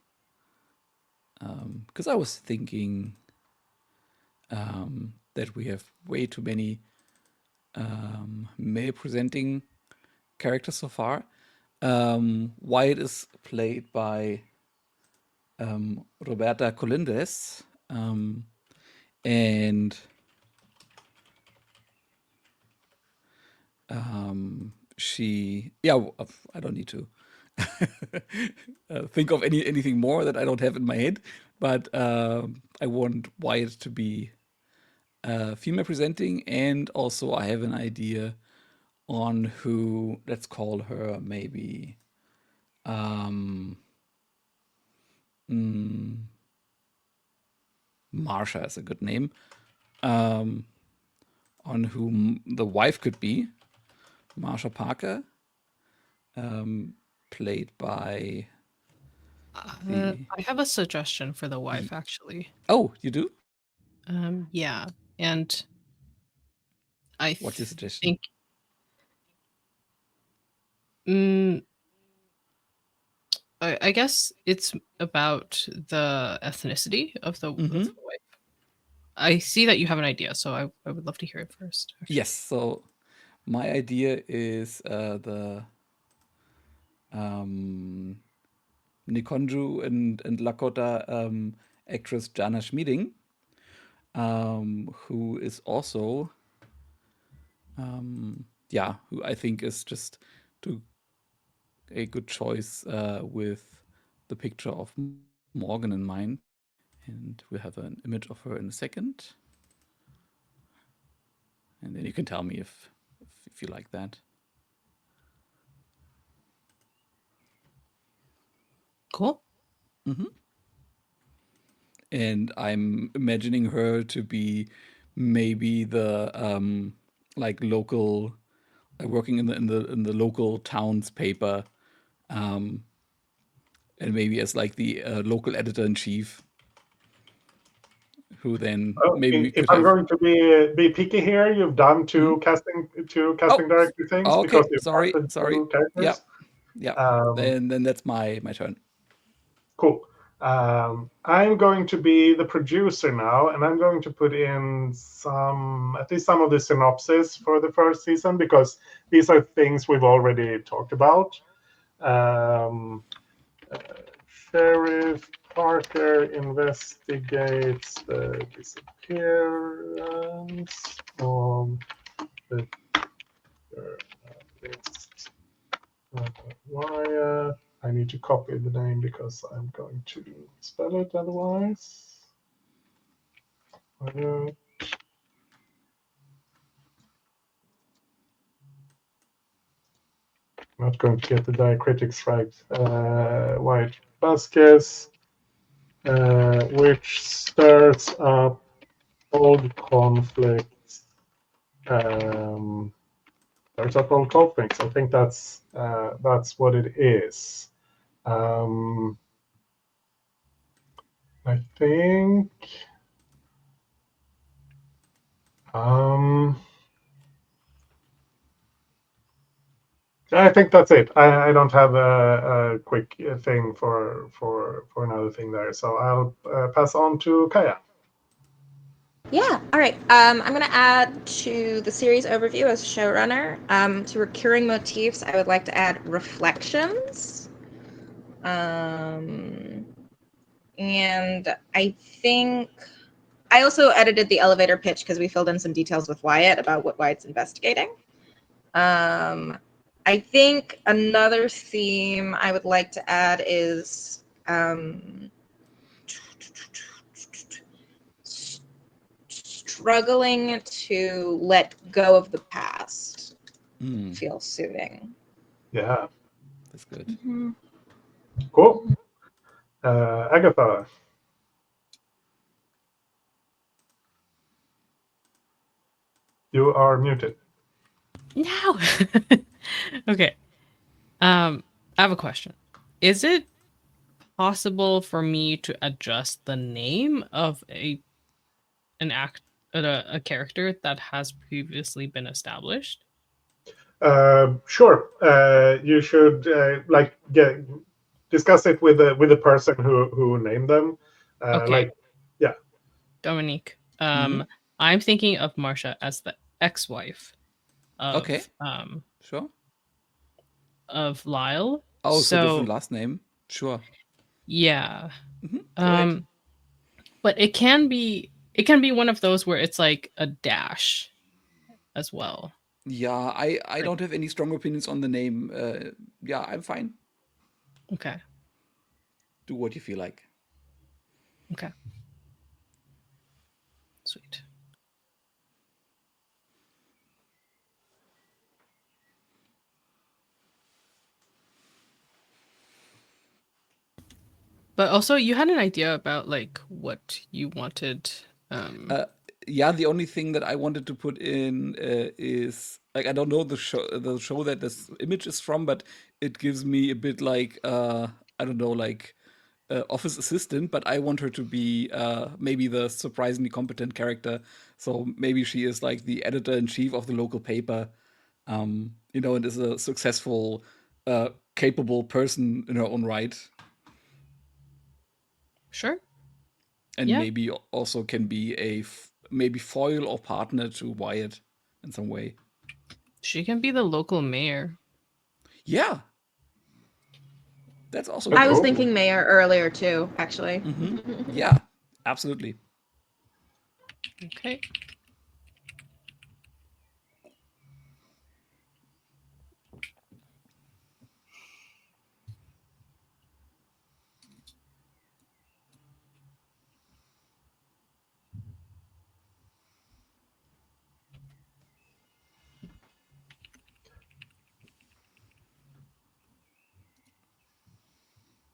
because I was thinking that we have way too many male presenting characters so far. Wyatt is played by Roberta Colindres, and she, yeah, I don't need to think of anything more that I don't have in my head, but I want Wyatt to be female presenting, and also I have an idea on who, let's call her maybe Marsha is a good name, on whom the wife could be, Marsha Parker, played by I have a suggestion for the wife, actually. Oh, you do? Yeah, and I What's your suggestion? think mm, I guess it's about the ethnicity of the wife. I see that you have an idea, so I would love to hear it first. Actually. Yes. So my idea is the Nikonju and Lakota actress Jana Schmieding, who is also, who I think is just to a good choice with the picture of Morgan in mind. And we'll have an image of her in a second. And then you can tell me if you like that. Cool. And I'm imagining her to be maybe the like local working in the local town's paper, and maybe as like the local editor in chief, who then Oh, maybe we if could I'm have. going to be picky here, you've done two casting Oh, director things okay. because you've Sorry. casted two Yeah, characters. yeah. Um, Then that's my turn. Cool. I'm going to be the producer now, and I'm going to put in at least some of the synopsis for the first season, because these are things we've already talked about. Um, uh, Sheriff Parker investigates the disappearance of the journalist Wyatt. I need to copy the name because I'm going to spell it otherwise. Not going to get the diacritics right. White Vasquez, which stirs up old conflicts. Stirs up old conflicts. I think that's what it is. I think. I think that's it. I don't have a quick thing for another thing there, so I'll pass on to Kaya. Yeah, all right. I'm going to add to the series overview as showrunner. To recurring motifs, I would like to add reflections. And I think I also edited the elevator pitch because we filled in some details with Wyatt about what Wyatt's investigating. I think another theme I would like to add is struggling to let go of the past. Feels soothing. Yeah, That's good. cool. Agatha, you are muted. No. Okay. I have a question. Is it possible for me to adjust the name of a character that has previously been established? Sure. You should discuss it with the person who named them. Okay. Yeah. Dominik. I'm thinking of Marcia as the ex-wife Okay. of Sure. of Lyle. Oh, so different last name. Sure. Yeah. Go ahead. But it can be one of those where it's like a dash as well. Yeah, I don't have any strong opinions on the name. Yeah, I'm fine. Okay. Do what you feel like. Okay. Sweet. But also, you had an idea about like what you wanted. Yeah, the only thing that I wanted to put in is like I don't know the show that this image is from, but it gives me a bit like I don't know, like office assistant, but I want her to be maybe the surprisingly competent character. So maybe she is like the editor in chief of the local paper, and is a successful, capable person in her own right. Sure. And Yeah. maybe also can be maybe foil or partner to Wyatt in some way. She can be the local mayor. Yeah, that's also I good. was thinking mayor earlier too, actually. Yeah, absolutely. Okay.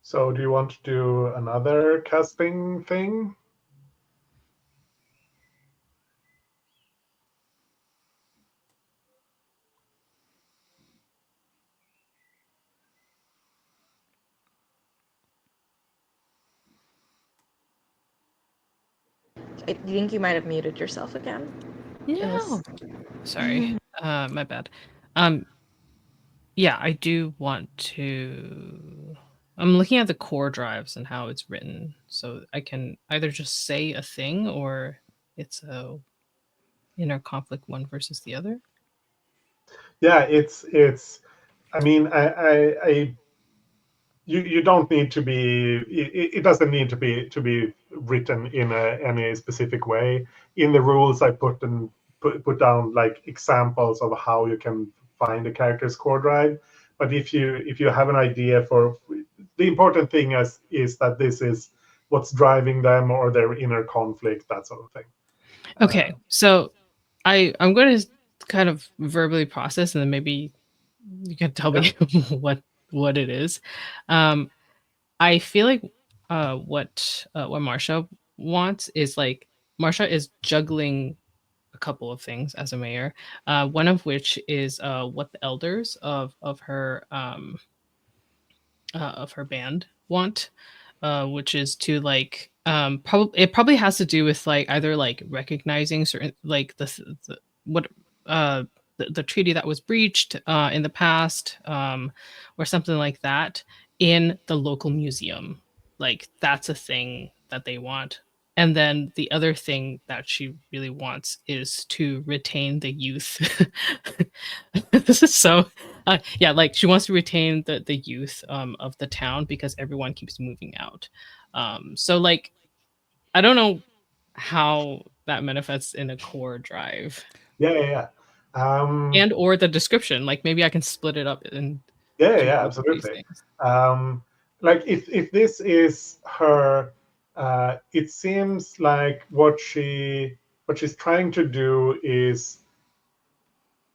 So do you want to do another casting thing? I think you might have muted yourself again. No. Sorry. My bad. Yeah, I do want to. I'm looking at the core drives and how it's written, so I can either just say a thing or it's a inner conflict one versus the other. Yeah, it's. I mean, I you don't need to be. It doesn't need to be written in any specific way. In the rules, I put down like examples of how you can find a character's core drive. But if you have an idea for the important thing is that this is what's driving them or their inner conflict, that sort of thing. Okay, so I'm going to kind of verbally process, and then maybe you can tell Yeah. me what it is. Um, I feel like what Marsha wants is like Marsha is juggling a couple of things as a mayor. One of which is what the elders of her band want, which is to like probably it probably has to do with like either like recognizing certain like the what the treaty that was breached in the past, or something like that in the local museum. Like that's a thing that they want. And then the other thing that she really wants is to retain the youth. This is so yeah, like she wants to retain the youth of the town because everyone keeps moving out. So like I don't know how that manifests in a core drive Yeah. and or the description. Like maybe I can split it up into Yeah, both of these absolutely. things. Like if this is her, it seems like what she's trying to do is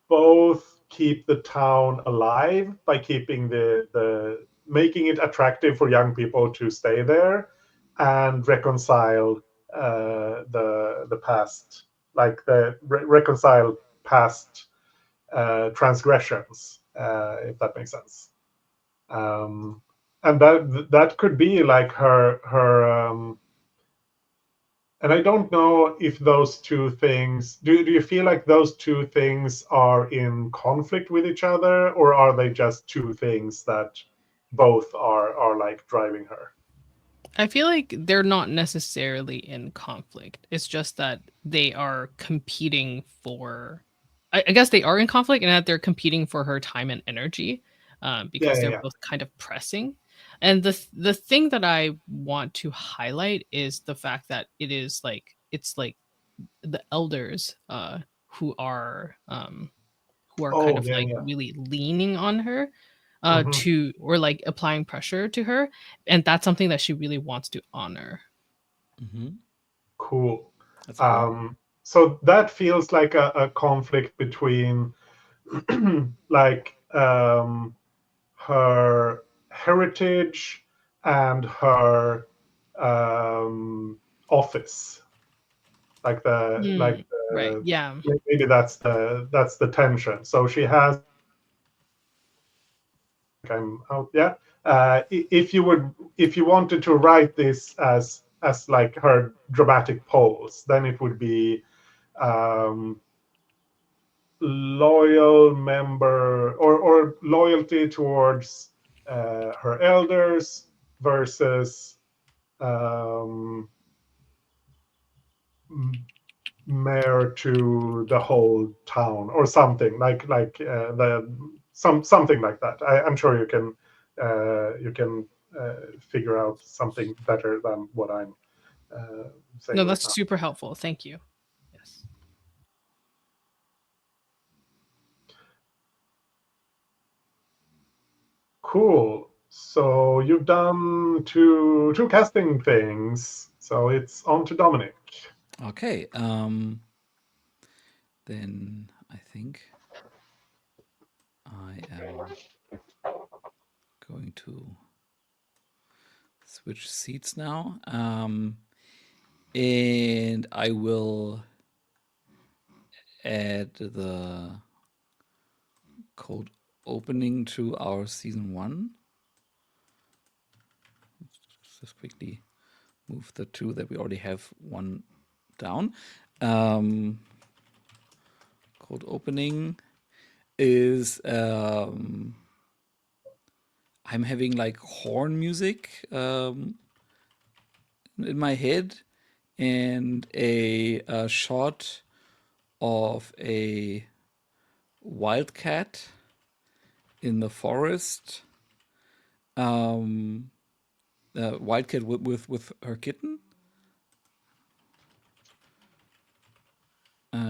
both keep the town alive by keeping the making it attractive for young people to stay there, and reconcile the past, like reconcile past transgressions, if that makes sense. um, and that could be like her and I don't know if those two things, do you feel like those two things are in conflict with each other, or are they just two things that both are like driving her? I feel like they're not necessarily in conflict. It's just that they are competing for. I guess they are in conflict, and that they're competing for her time and energy, Yeah, because yeah, they're yeah. both kind of pressing. And the thing that I want to highlight is the fact that it's like the elders who are kind Oh, of yeah, like yeah. really leaning on her Hmm. to or like applying pressure to her, and that's something that she really wants to honor. Hmm. Cool. That's cool. So that feels like a conflict between like her heritage and her office, like Mm, right, yeah. maybe that's the tension. So she has, I'm out, yeah. If you wanted to write this as like her dramatic pose, then it would be um, loyal member, or loyalty towards her elders versus um, mayor to the whole town, or something the something like that. I'm sure you can figure out something better than what I'm saying No, right that's now. super helpful. Thank you. Yes. Cool. So you've done two casting things. So it's on to Dominic. Okay. Then I think I am going to switch seats now. And I will add the cold opening to our season 1. Let's just quickly move the 2 that we already have 1 down. Cold opening is I'm having like horn music in my head, and a shot of a wildcat in the forest. Wildcat with her kitten.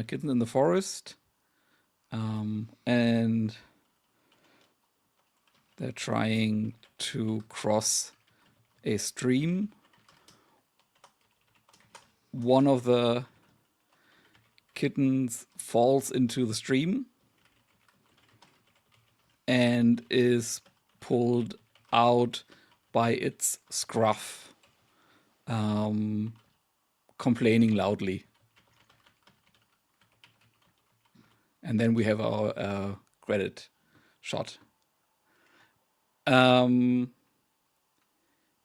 Kitten in the forest. And they're trying to cross a stream. One of the kittens falls into the stream and is pulled out by its scruff, complaining loudly. And then we have our credit shot. And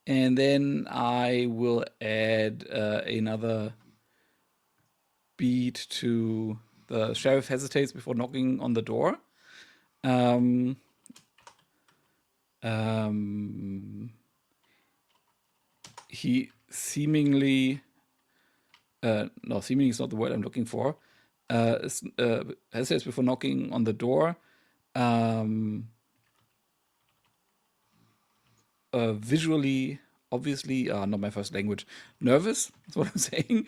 then I will add another beat to the sheriff hesitates before knocking on the door. He seemingly, no, seemingly is not the word I'm looking for. Hesitates before knocking on the door. Visually, obviously, not my first language, nervous, that's what I'm saying.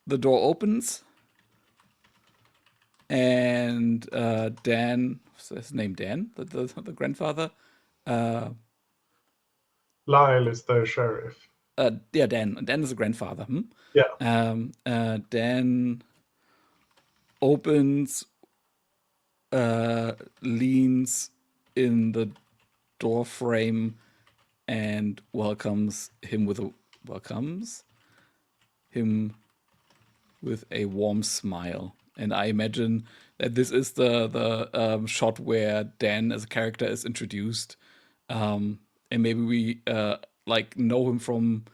The door opens, and Dan, what's his name, Dan, the grandfather? Lyle is the sheriff. Yeah, Dan. Dan is the grandfather. Yeah. Dan opens, leans in the door frame, and welcomes him with a warm smile. And I imagine that this is the shot where Dan as a character is introduced, and maybe we like know him from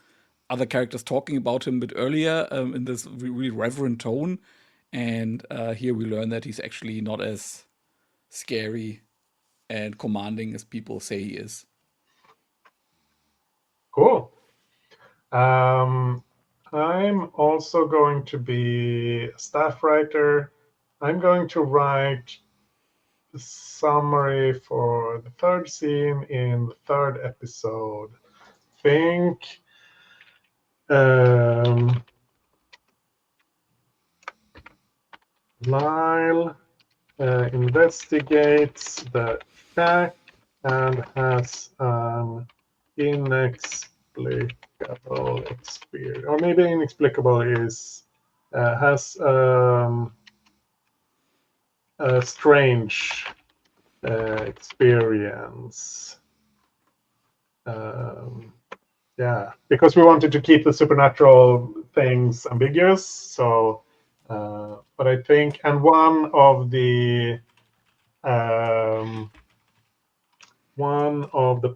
other characters talking about him a bit earlier in this really reverent tone. And here we learn that he's actually not as scary and commanding as people say he is. Cool. I'm also going to be a staff writer. I'm going to write the summary for the 3rd scene in the 3rd episode. Think Lyle investigates the shack and has an inexplicable experience, or maybe inexplicable is has a strange experience. Yeah, because we wanted to keep the supernatural things ambiguous. So, but I think, and one of the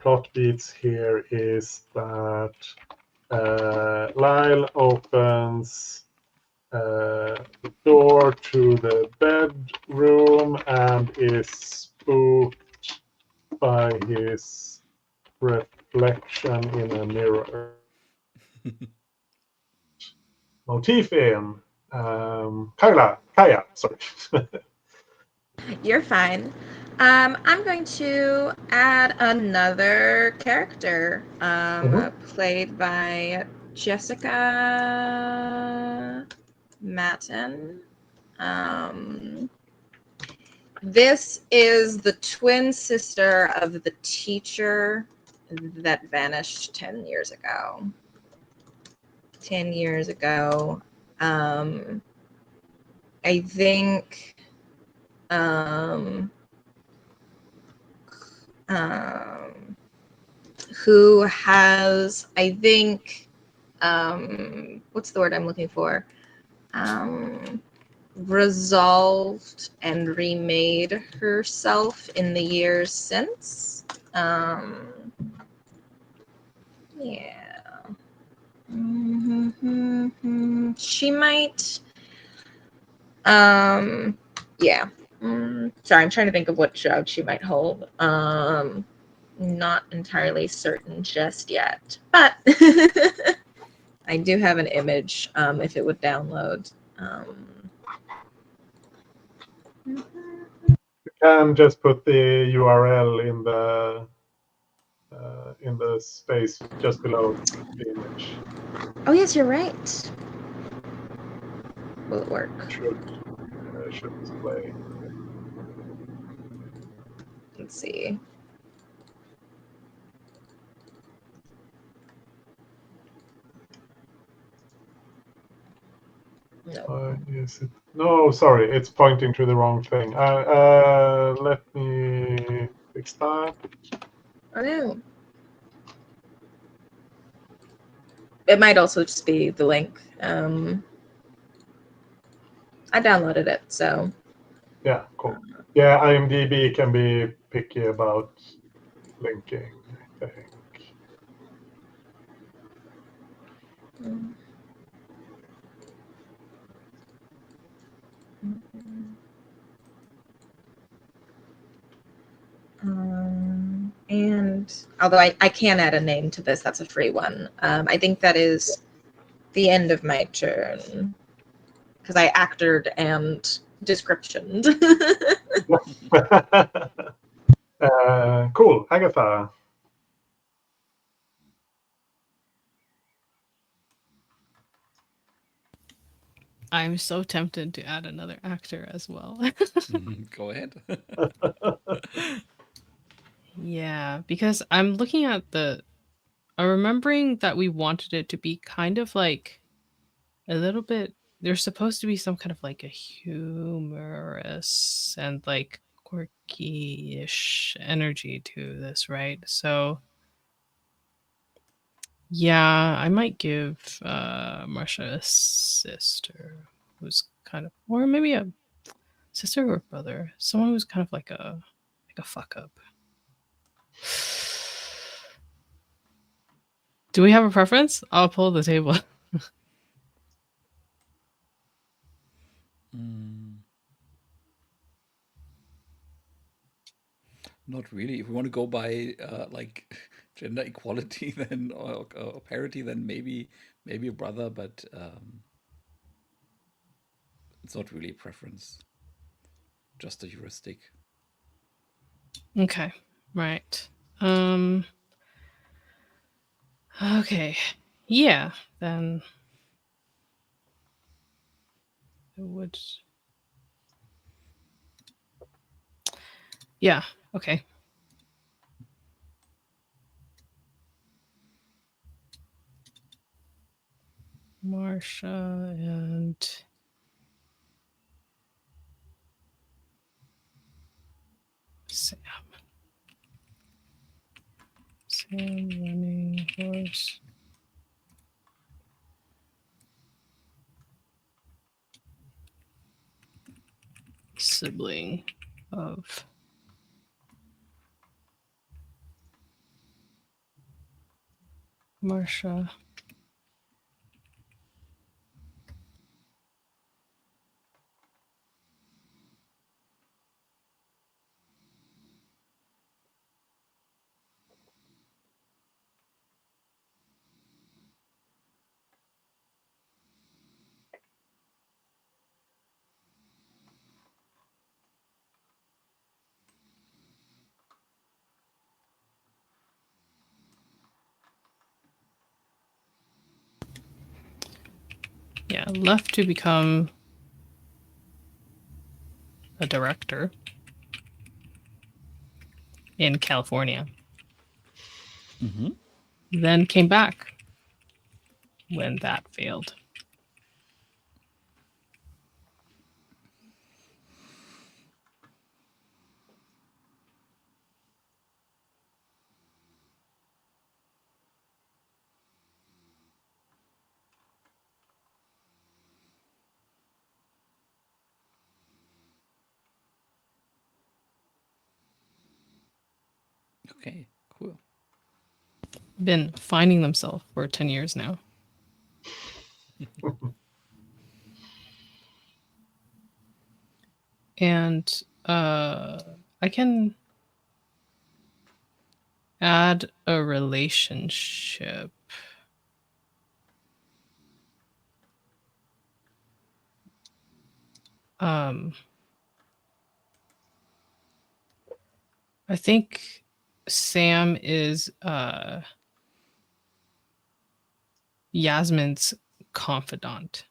plot beats here is that Lyle opens the door to the bedroom and is spooked by his reflection in a mirror. Motif in Kaya, sorry. You're fine. I'm going to add another character, played by Jessica Matten. This is the twin sister of the teacher that vanished 10 years ago. 10 years ago. I think who has, I think, what's the word I'm looking for? Resolved and remade herself in the years since. Yeah. She might. Yeah. Sorry, I'm trying to think of what job she might hold. Not entirely certain just yet, but I do have an image. If it would download. You can just put the URL in the space just below the image. Oh yes, you're right. Will it work? Should display. Let's see. No. Is it? No, sorry, it's pointing to the wrong thing. Let me fix that. Oh no. It might also just be the link. I downloaded it, so. Yeah, cool. Yeah, IMDb can be picky about linking, I think. And although I can add a name to this, that's a free one. I think that is the end of my turn because I acted and descriptioned. Cool, Agatha. I'm so tempted to add another actor as well. Go ahead. Yeah, because I'm looking at I'm remembering that we wanted it to be kind of like a little bit. There's supposed to be some kind of like a humorous and like quirky-ish energy to this, right? So yeah, I might give Marsha a sister who's kind of, or maybe a sister or brother, someone who's kind of like a fuck up. Do we have a preference? I'll pull the table. Not really. If we want to go by like gender equality, then or parity, then maybe a brother, but it's not really a preference. Just a heuristic. Okay, right. Okay, yeah. Then it would. Yeah. Okay. Marsha and Sam. Sam running horse. Sibling of Marsha. Yeah, left to become a director in California. Then came back when that failed. Okay, cool. Been finding themselves for 10 years now. And I can add a relationship. I think Sam is Yasmin's confidant.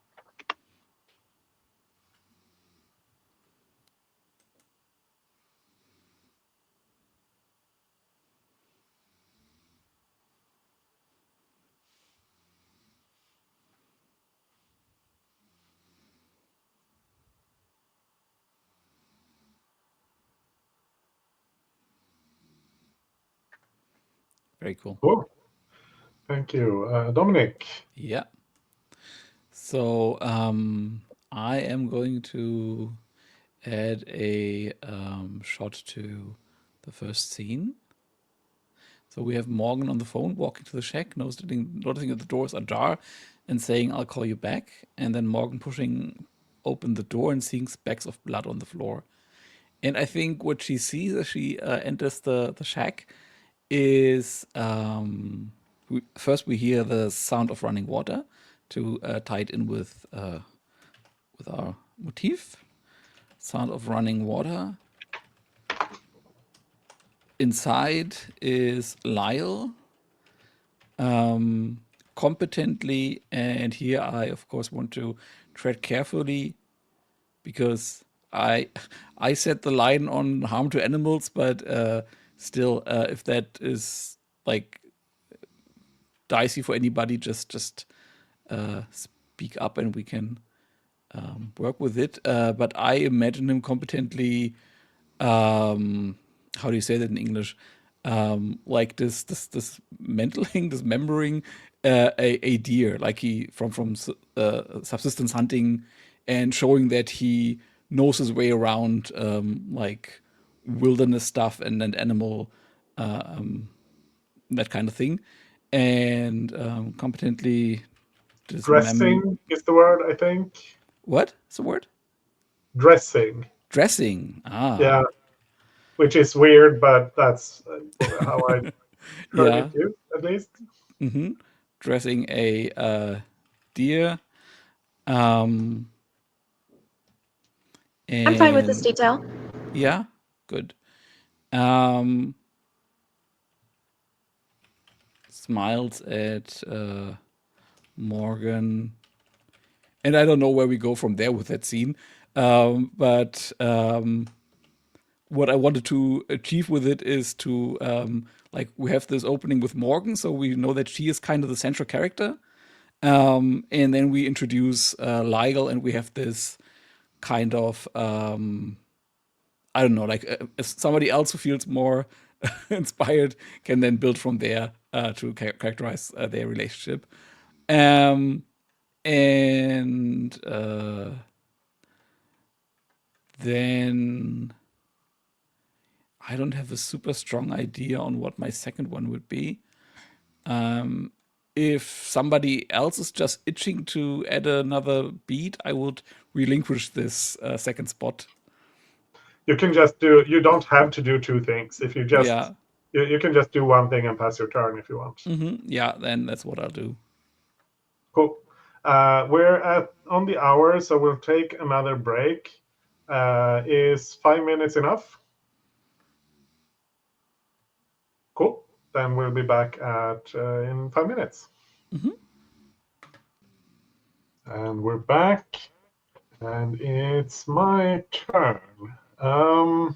Very cool. Cool. Thank you. Dominik. Yeah. So I am going to add a shot to the first scene. So we have Morgan on the phone walking to the shack, noticing that the doors are ajar and saying, "I'll call you back." And then Morgan pushing open the door and seeing specks of blood on the floor. And I think what she sees as she enters the shack is first we hear the sound of running water to tie it in with our motif. Sound of running water. Inside is Lyle, competently, and here I of course want to tread carefully because I set the line on harm to animals, but still, if that is like dicey for anybody, just speak up and we can work with it. But I imagine him competently. How do you say that in English? Like this mantling, dismembering a deer, like he from subsistence hunting, and showing that he knows his way around like wilderness stuff and animal that kind of thing, and competently Dressing is the word, I think. What's the word? Dressing. Dressing. Yeah, which is weird, but that's how I heard Yeah. it used, at least. Mm-hmm. Dressing a deer. And I'm fine with this detail. Yeah, good. Smiles at Morgan, and I don't know where we go from there with that scene. But what I wanted to achieve with it is to like we have this opening with Morgan, so we know that she is kind of the central character. And then we introduce Lyle, and we have this kind of I don't know, like if somebody else who feels more inspired can then build from there to characterize their relationship. And then I don't have a super strong idea on what my second one would be. If somebody else is just itching to add another beat, I would relinquish this second spot. You can just do. You don't have to do two things. If you just, Yeah. you can just do one thing and pass your turn if you want. Mm-hmm. Yeah, then that's what I'll do. Cool. We're on the hour, so we'll take another break. Is 5 minutes enough? Cool. Then we'll be back at in 5 minutes. Mm-hmm. And we're back, and it's my turn. I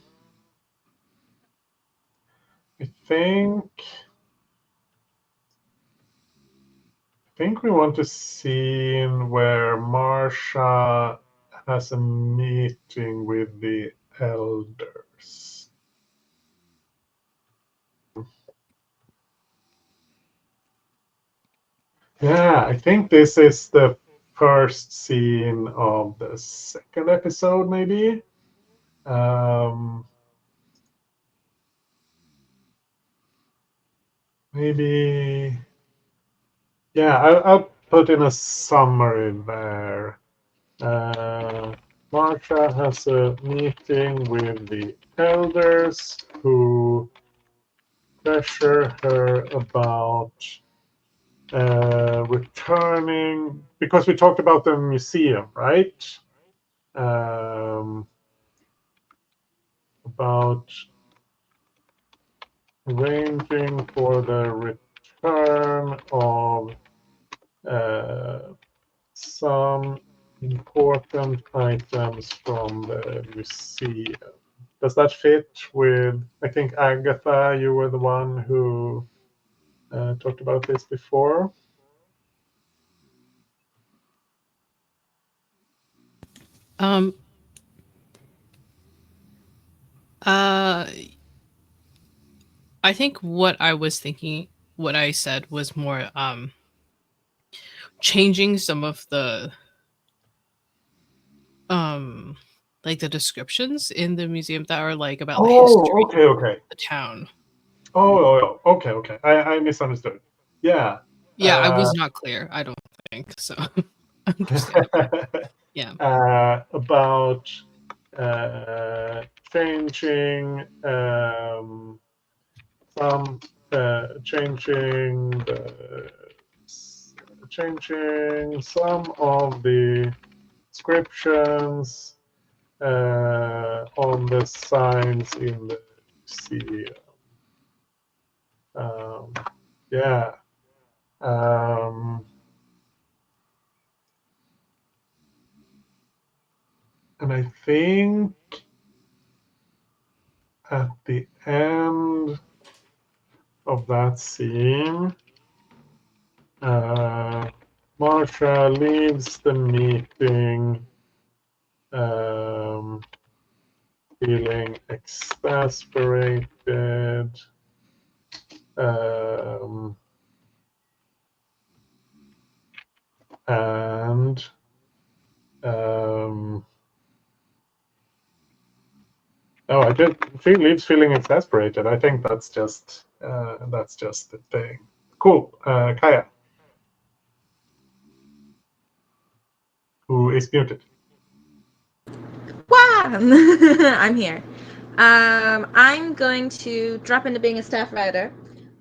think we want to scene where Marsha has a meeting with the elders. Yeah, I think this is the first scene of the second episode, maybe. maybe, yeah, I'll put in a summary there. Marcia has a meeting with the elders who pressure her about returning, because we talked about the museum, right? About arranging for the return of some important items from the museum. Does that fit with, I think, Agatha, you were the one who talked about this before? Um. Uh. I think what I was thinking, what I said was more changing some of the um like the descriptions in the museum that are like about the Oh, history okay, okay. of the town. Okay, okay. I misunderstood. Yeah. Yeah, I was not clear. I don't think so. Understandable. Yeah. About changing some changing some of the descriptions on the signs in the museum. Yeah. And I think at the end of that scene, Marcia leaves the meeting feeling exasperated, and oh, I did. She leaves feeling exasperated. I think that's just the thing. Cool, Kaya, who is muted. Wow! I'm here. I'm going to drop into being a staff writer.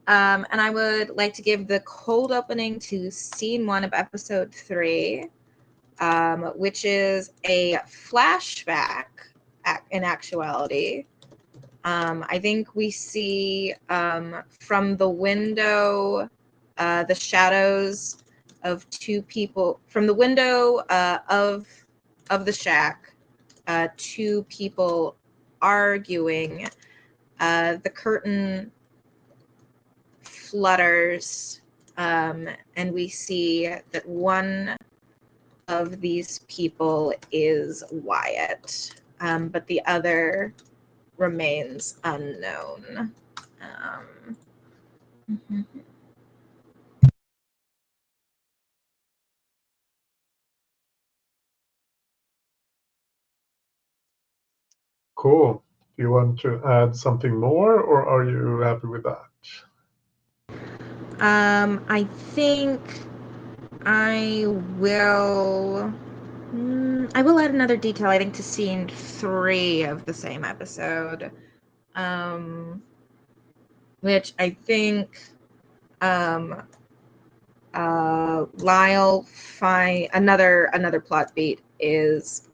And I would like to give the cold opening to scene 1 of episode 3, which is a flashback in actuality. I think we see from the window the shadows of 2 people from the window of the shack. 2 people arguing. The curtain flutters, and we see that one of these people is Wyatt, but the other remains unknown. Mhm. Cool. Do you want to add something more, or are you happy with that? I think I will. I will add another detail, I think, to scene 3 of the same episode, which I think Lyle find another plot beat is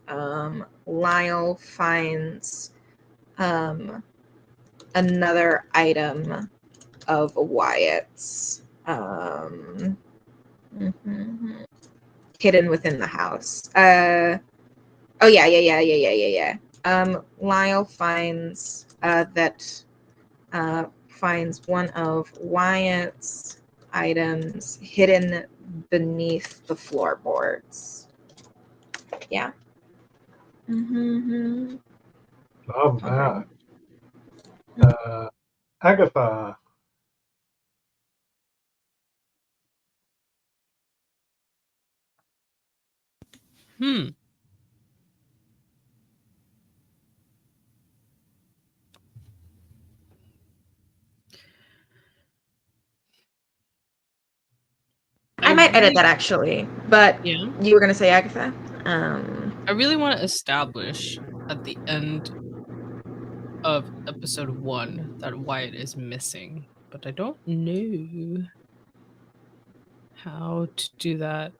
Lyle finds another item of Wyatt's hidden within the house. Oh yeah. Lyle finds finds one of Wyatt's items hidden beneath the floorboards. Yeah. Love that. Agatha. Hmm. might edit that actually, but Yeah. you were gonna say Agatha. I really want to establish at the end of episode 1 that Wyatt is missing, but I don't know how to do that.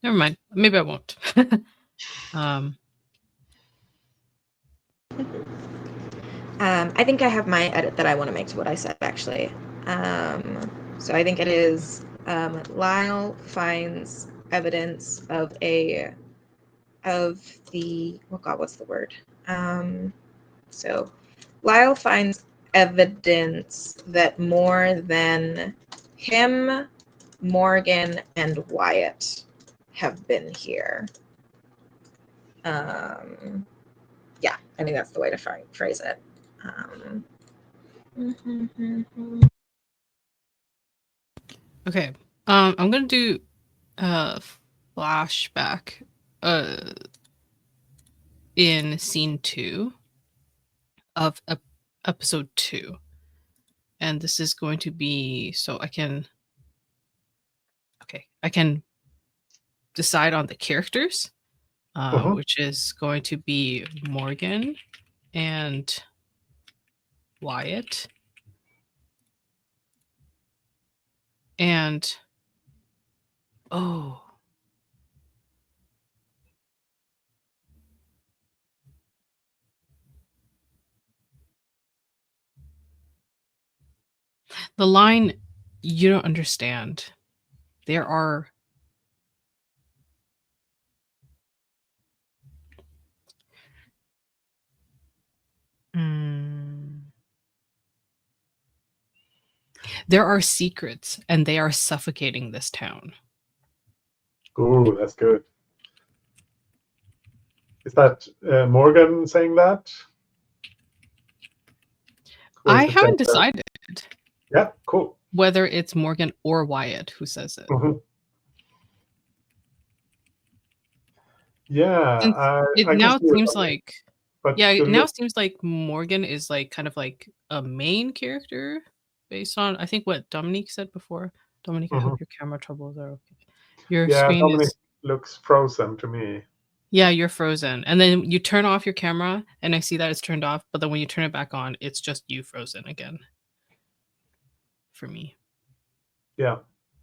Never mind. Maybe I won't. I think I have my edit that I want to make to what I said actually. So I think it is Lyle finds evidence of the oh god, what's the word? So Lyle finds evidence that more than him, Morgan, and Wyatt have been here. Yeah, I think that's the way to phrase it. Okay. I'm gonna do a flashback in scene 2 of episode 2. And this is going to be so I can decide on the characters, which is going to be Morgan and Wyatt. And the line, "You don't understand. There are there are secrets, and they are suffocating this town." Ooh, that's good. Is that Morgan saying that? I haven't decided. Yeah, cool. Whether it's Morgan or Wyatt who says it. Yeah, it I now can see seems it, like but it now seems like Morgan is like kind of like a main character based on I think what Dominik said before. Dominik, I hope your camera troubles are okay. Your screen Dominik is looks frozen to me. Yeah, you're frozen. And then you turn off your camera and I see that it's turned off, but then when you turn it back on, it's just you frozen again. For me. Yeah,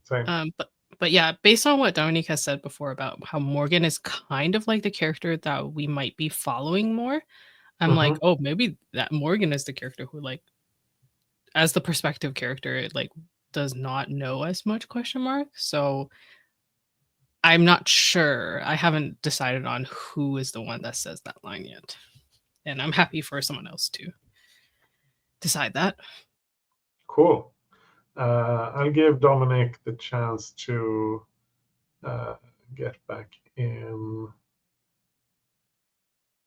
same. But yeah, based on what Dominik has said before about how Morgan is kind of like the character that we might be following more, I'm like, oh, maybe that Morgan is the character who like, as the perspective character, it like does not know as much question mark. So I'm not sure. I haven't decided on who is the one that says that line yet. And I'm happy for someone else to decide that. Cool. I'll give Dominik the chance to get back in.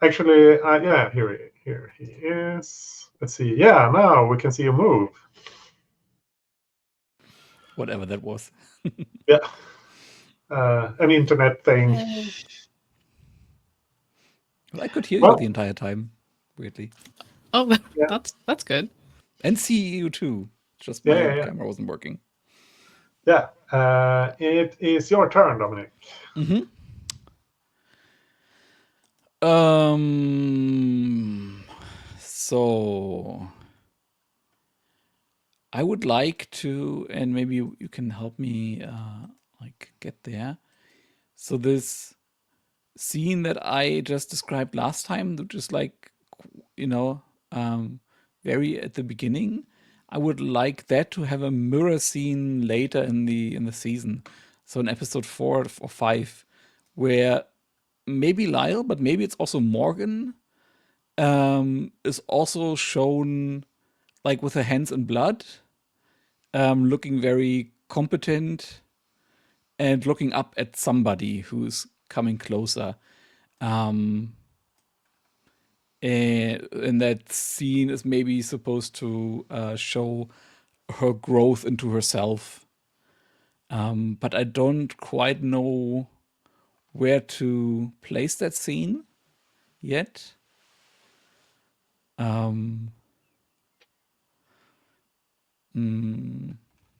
Actually, yeah, here he is. Let's see. Yeah, now we can see you move. Whatever that was. Yeah. An internet thing. Well, I could hear you the entire time, weirdly. Oh, yeah. That's good. And see you too. Just my camera wasn't working. Yeah. It is your turn, Dominik. So I would like to, and maybe you can help me like get there. So this scene that I just described last time, which is like, very at the beginning, I would like that to have a mirror scene later in the season. So in episode 4 or 5, where maybe Lyle, but maybe it's also Morgan, is also shown like with her hands in blood, looking very competent and looking up at somebody who's coming closer. And that scene is maybe supposed to show her growth into herself. But I don't quite know where to place that scene yet. Mm,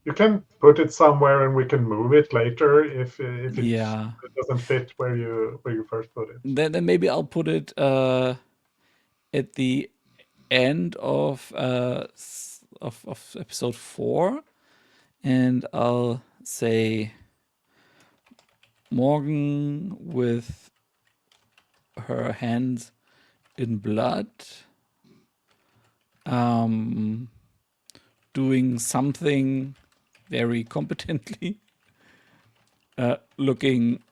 You can put it somewhere and we can move it later if yeah. it doesn't fit where you first put it. Then maybe I'll put it at the end of of episode 4, and I'll say Morgan with her hands in blood, doing something very competently, looking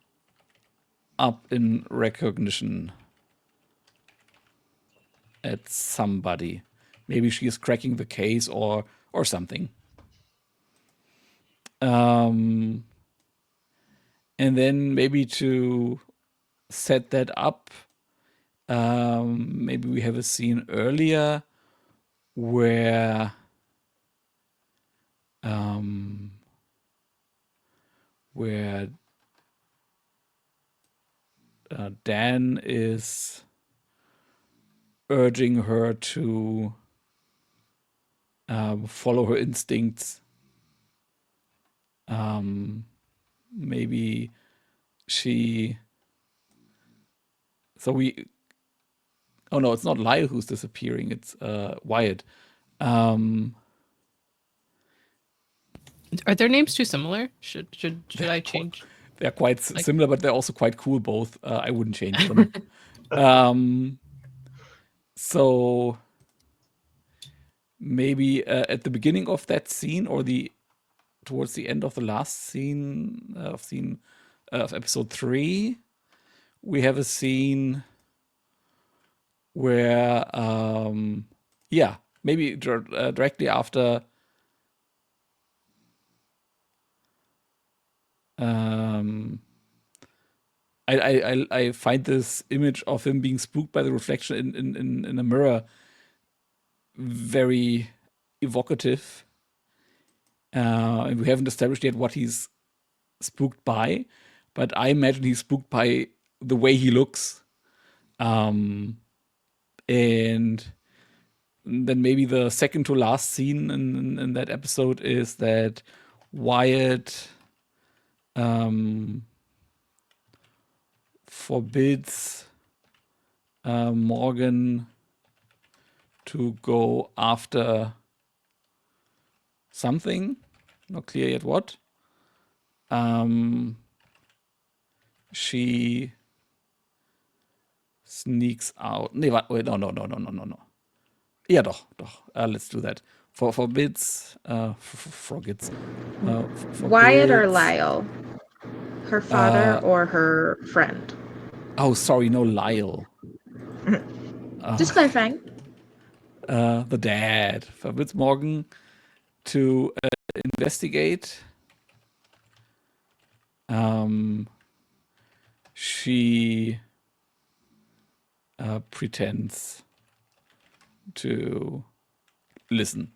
up in recognition at somebody. Maybe she is cracking the case or something. And then maybe to set that up, maybe we have a scene earlier where where Dan is urging her to follow her instincts. Maybe she. So we. Oh no, it's not Lyle who's disappearing. It's Wyatt. Are their names too similar? Should I change? They're quite similar, but they're also quite cool. Both. I wouldn't change them. So maybe at the beginning of that scene or towards the end of the last scene of episode 3, we have a scene where maybe directly after I find this image of him being spooked by the reflection in a mirror very evocative. And we haven't established yet what he's spooked by, but I imagine he's spooked by the way he looks. And then maybe the second to last scene in that episode is that Wyatt forbids Morgan to go after something, not clear yet what. She sneaks out. Nee, wait, no. Ja, doch. Let's do that. Forbids, forgets. Wyatt or Lyle? Her father or her friend? Oh, sorry, no, Lyle. Just clarifying. The dad forbids Morgan to investigate. She pretends to listen.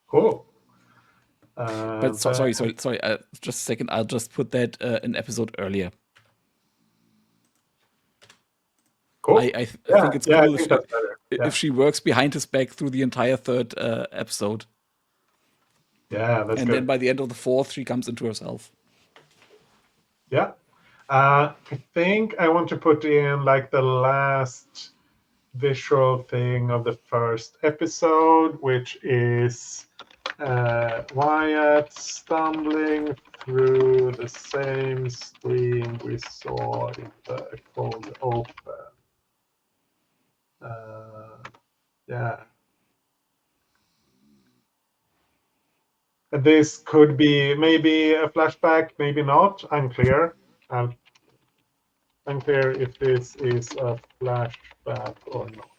Cool. But sorry. Just a second. I'll just put that an episode earlier. Cool. I think it's cool I think that's better. if she works behind his back through the entire 3rd episode. Yeah, that's and good. then by the end of the 4th, she comes into herself. Yeah. I think I want to put in like the last visual thing of the first episode, which is Wyatt stumbling through the same stream we saw in the cold open. Yeah. This could be maybe a flashback, maybe not. Unclear. Unclear if this is a flashback or not.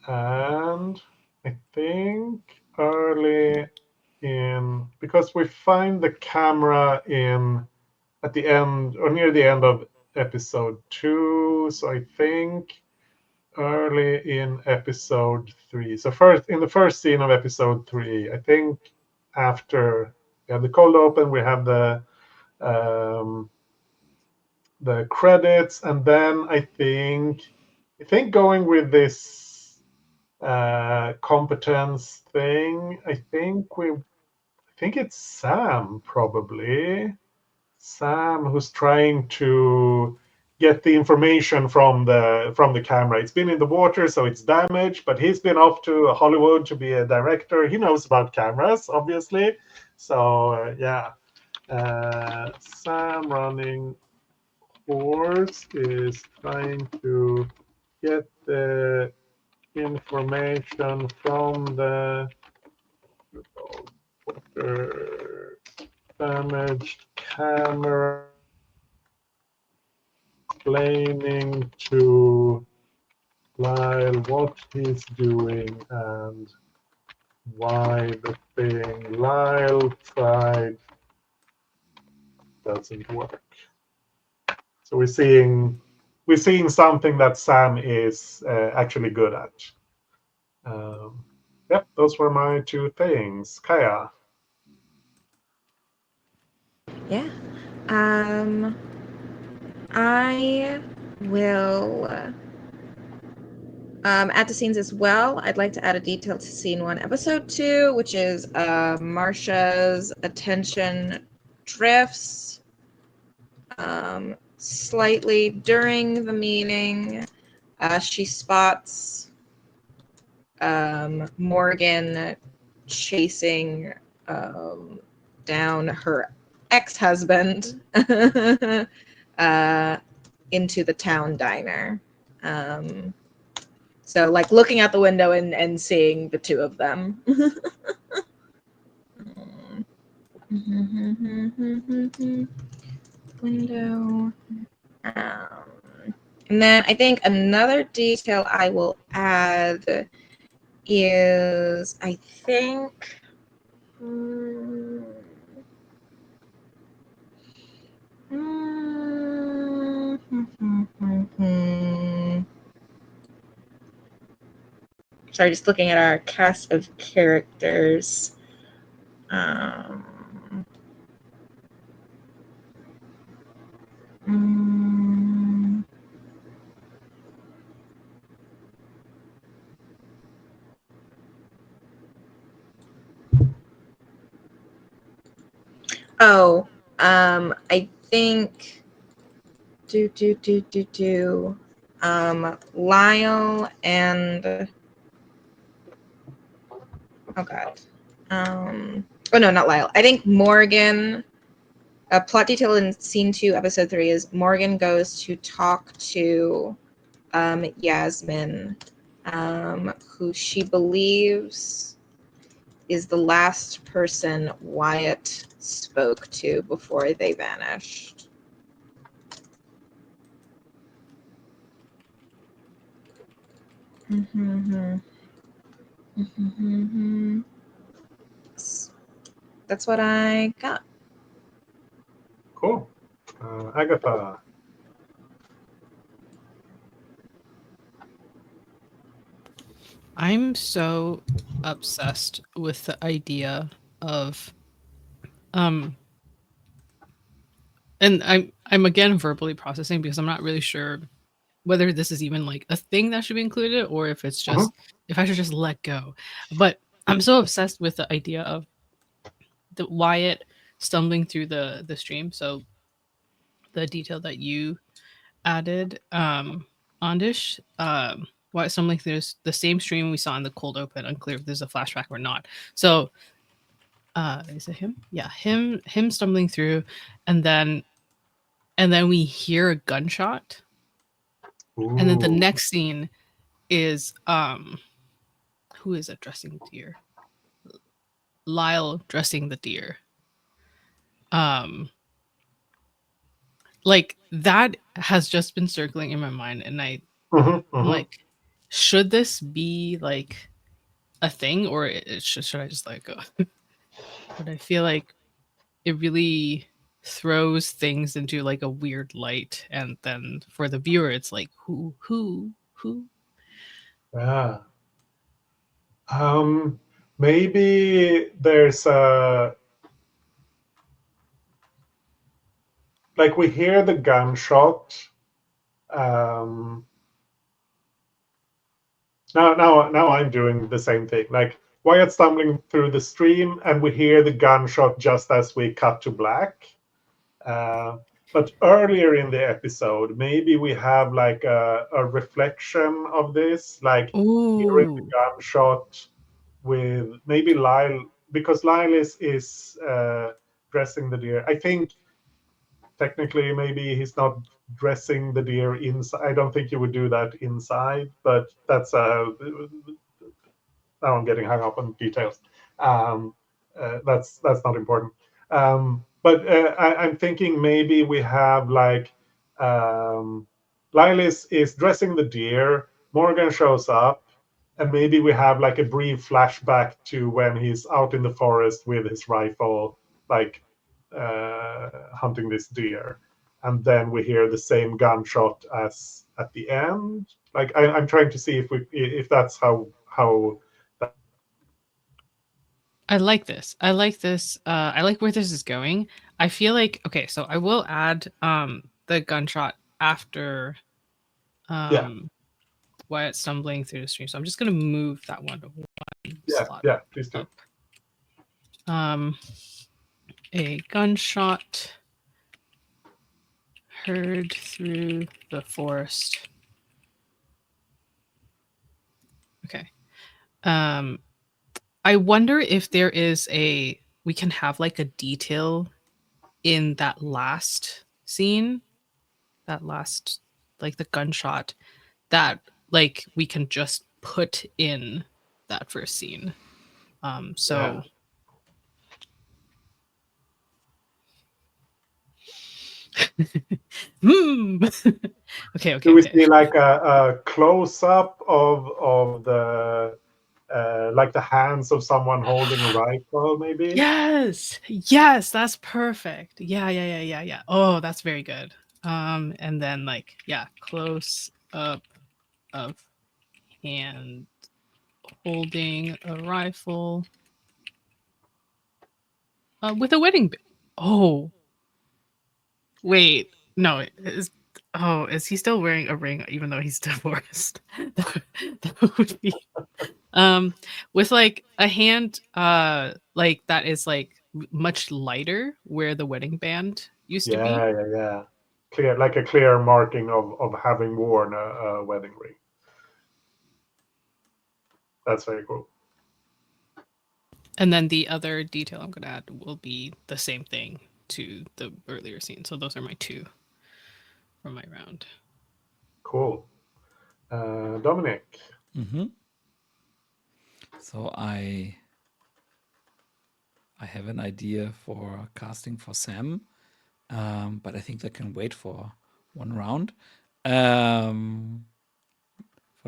And I think early in, because we find the camera in at the end or near the end of episode 2, so I think early in episode 3. So first in the first scene of episode 3, I think after the cold open, we have the um, the credits, and then I think going with this competence thing, I think it's Sam, probably. Sam, who's trying to get the information from the camera. It's been in the water, so it's damaged, but he's been off to Hollywood to be a director. He knows about cameras, obviously. So yeah, Sam running horse is trying to get the information from the damaged camera, explaining to Lyle what he's doing and why the thing Lyle tried doesn't work. So we're seeing something that Sam is actually good at. Yep, those were my two things. Kaya. Yeah. I will add the scenes as well. I'd like to add a detail to scene 1, episode 2, which is Marsha's attention drifts slightly during the meeting. She spots Morgan chasing down her ex-husband into the town diner. So like looking out the window and seeing the two of them. Window. And then I think another detail I will add is, I think, sorry, just looking at our cast of characters. I think Lyle and oh god. Oh no, not Lyle. I think Morgan. A plot detail in scene 2, episode 3 is Morgan goes to talk to Yasmin, who she believes is the last person Wyatt spoke to before they vanished. That's what I got. Cool. Agatha. I'm so obsessed with the idea of and I'm again verbally processing because I'm not really sure whether this is even like a thing that should be included or if it's just if I should just let go. But I'm so obsessed with the idea of the Wyatt stumbling through the stream. So the detail that you added, Ondish, Wyatt stumbling through the same stream we saw in the cold open, unclear if there's a flashback or not. So is it him? Yeah, him stumbling through, and then we hear a gunshot. Ooh. And then the next scene is who is addressing the deer? Lyle dressing the deer. Like that has just been circling in my mind, and I'm like, should this be like a thing, or should I just let go? But I feel like it really throws things into like a weird light, and then for the viewer, it's like who. Yeah. Maybe there's a like we hear the gunshot. Um, now I'm doing the same thing. Like Wyatt stumbling through the stream, and we hear the gunshot just as we cut to black. Uh, but earlier in the episode, maybe we have like a reflection of this, like hearing the Ooh. gunshot with maybe Lyle, because Lyle is dressing the deer. I think technically maybe he's not dressing the deer inside. I don't think you would do that inside, but that's now I'm getting hung up on details. Um, that's not important. But I'm thinking maybe we have like Lilis is dressing the deer. Morgan shows up, and maybe we have like a brief flashback to when he's out in the forest with his rifle, like hunting this deer, and then we hear the same gunshot as at the end. Like I'm trying to see if that's how I like this. I like this. I like where this is going. I feel like okay, so I will add the gunshot after yeah Wyatt stumbling through the stream. So I'm just gonna move that one slot yeah please do. up. A gunshot heard through the forest. Okay. I wonder if there is we can have like a detail in that last scene, that last like the gunshot that like we can just put in that first scene. So okay. Do we see like a close up of the like the hands of someone holding a rifle, maybe? Yes, that's perfect. Yeah. Oh, that's very good. And then like close up of hand holding a rifle with a wedding. Oh, wait, no, is he still wearing a ring even though he's divorced? That would be with like a hand like that is like much lighter where the wedding band used to be. Yeah. Clear, like a clear marking of having worn a wedding ring. That's very cool. And then the other detail I'm going to add will be the same thing to the earlier scene. So those are my two from my round. Cool. Dominik. So I have an idea for casting for Sam, but I think that can wait for one round. For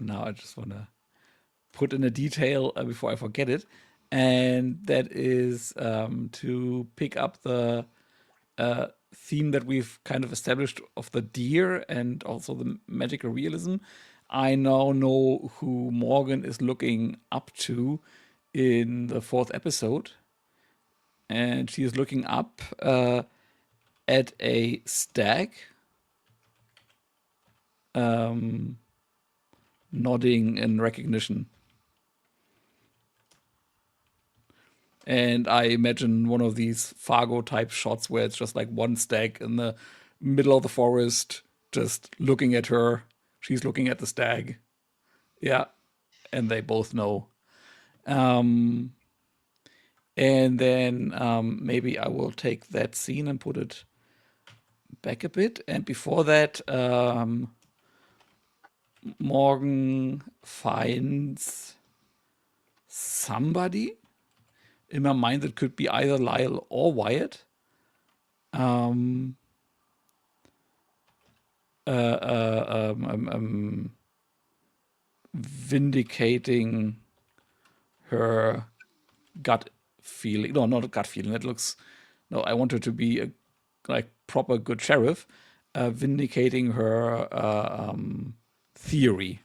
now, I just want to put in a detail before I forget it, and that is to pick up the theme that we've kind of established of the deer and also the magical realism. I now know who Morgan is looking up to in the 4th episode, and she is looking up at a stag, nodding in recognition. And I imagine one of these Fargo type shots where it's just like one stag in the middle of the forest, just looking at her. She's looking at the stag. Yeah. And they both know. And then maybe I will take that scene and put it back a bit. And before that, Morgan finds somebody. In my mind, it could be either Lyle or Wyatt. Vindicating her gut feeling. No, not a gut feeling. That looks. No, I want her to be a like proper good sheriff. Vindicating her theory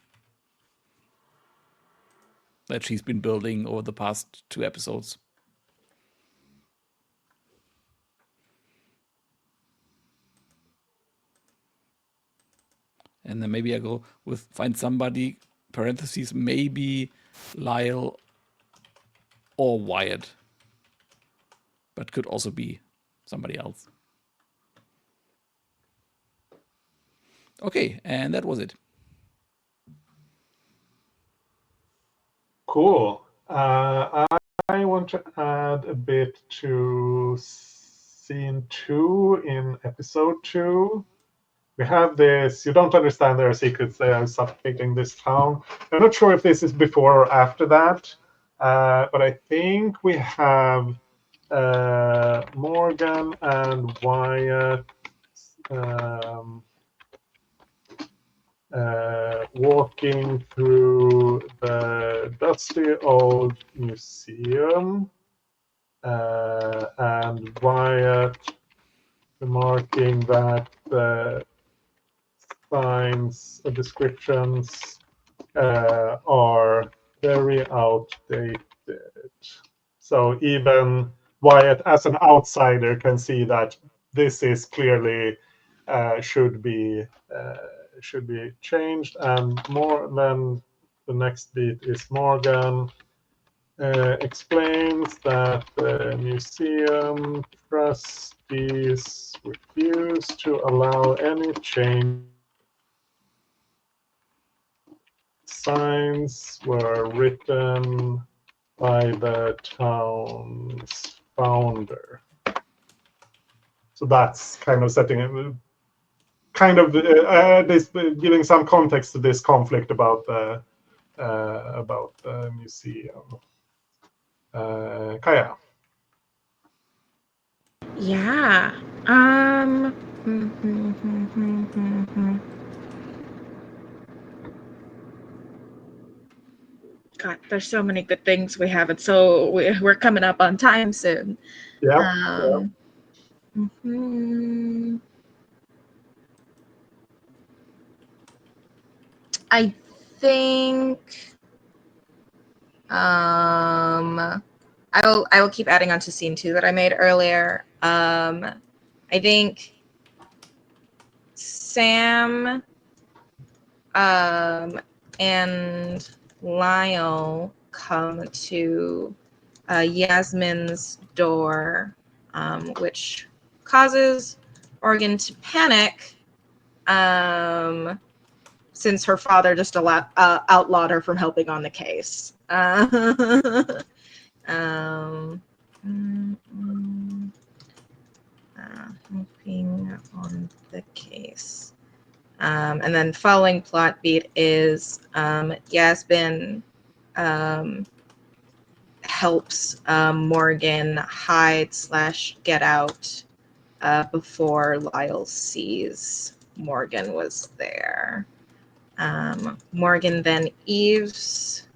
that she's been building over the past 2 episodes. And then maybe I go with find somebody, parentheses, maybe Lyle or Wyatt. But could also be somebody else. Okay, and that was it. Cool. I want to add a bit to scene 2 in episode 2. We have this, you don't understand there are secrets, they are suffocating this town. I'm not sure if this is before or after that, but I think we have Morgan and Wyatt walking through the dusty old museum, and Wyatt remarking that the signs or descriptions are very outdated. So even Wyatt, as an outsider, can see that this is clearly should be changed. And more than the next beat is Morgan explains that the museum trustees refuse to allow any change. Signs were written by the town's founder. So that's kind of setting it, kind of this giving some context to this conflict about the museum. Kaya. Yeah. God, there's so many good things we have, and so we're coming up on time soon. Yeah. I think I will keep adding on to scene 2 that I made earlier. I think Sam and Lyle come to Yasmin's door, which causes Morgan to panic, since her father just outlawed her from helping on the case. Helping on the case. And then following plot beat is Yasmin helps Morgan hide/get out before Lyle sees Morgan was there. Morgan then eavesdrops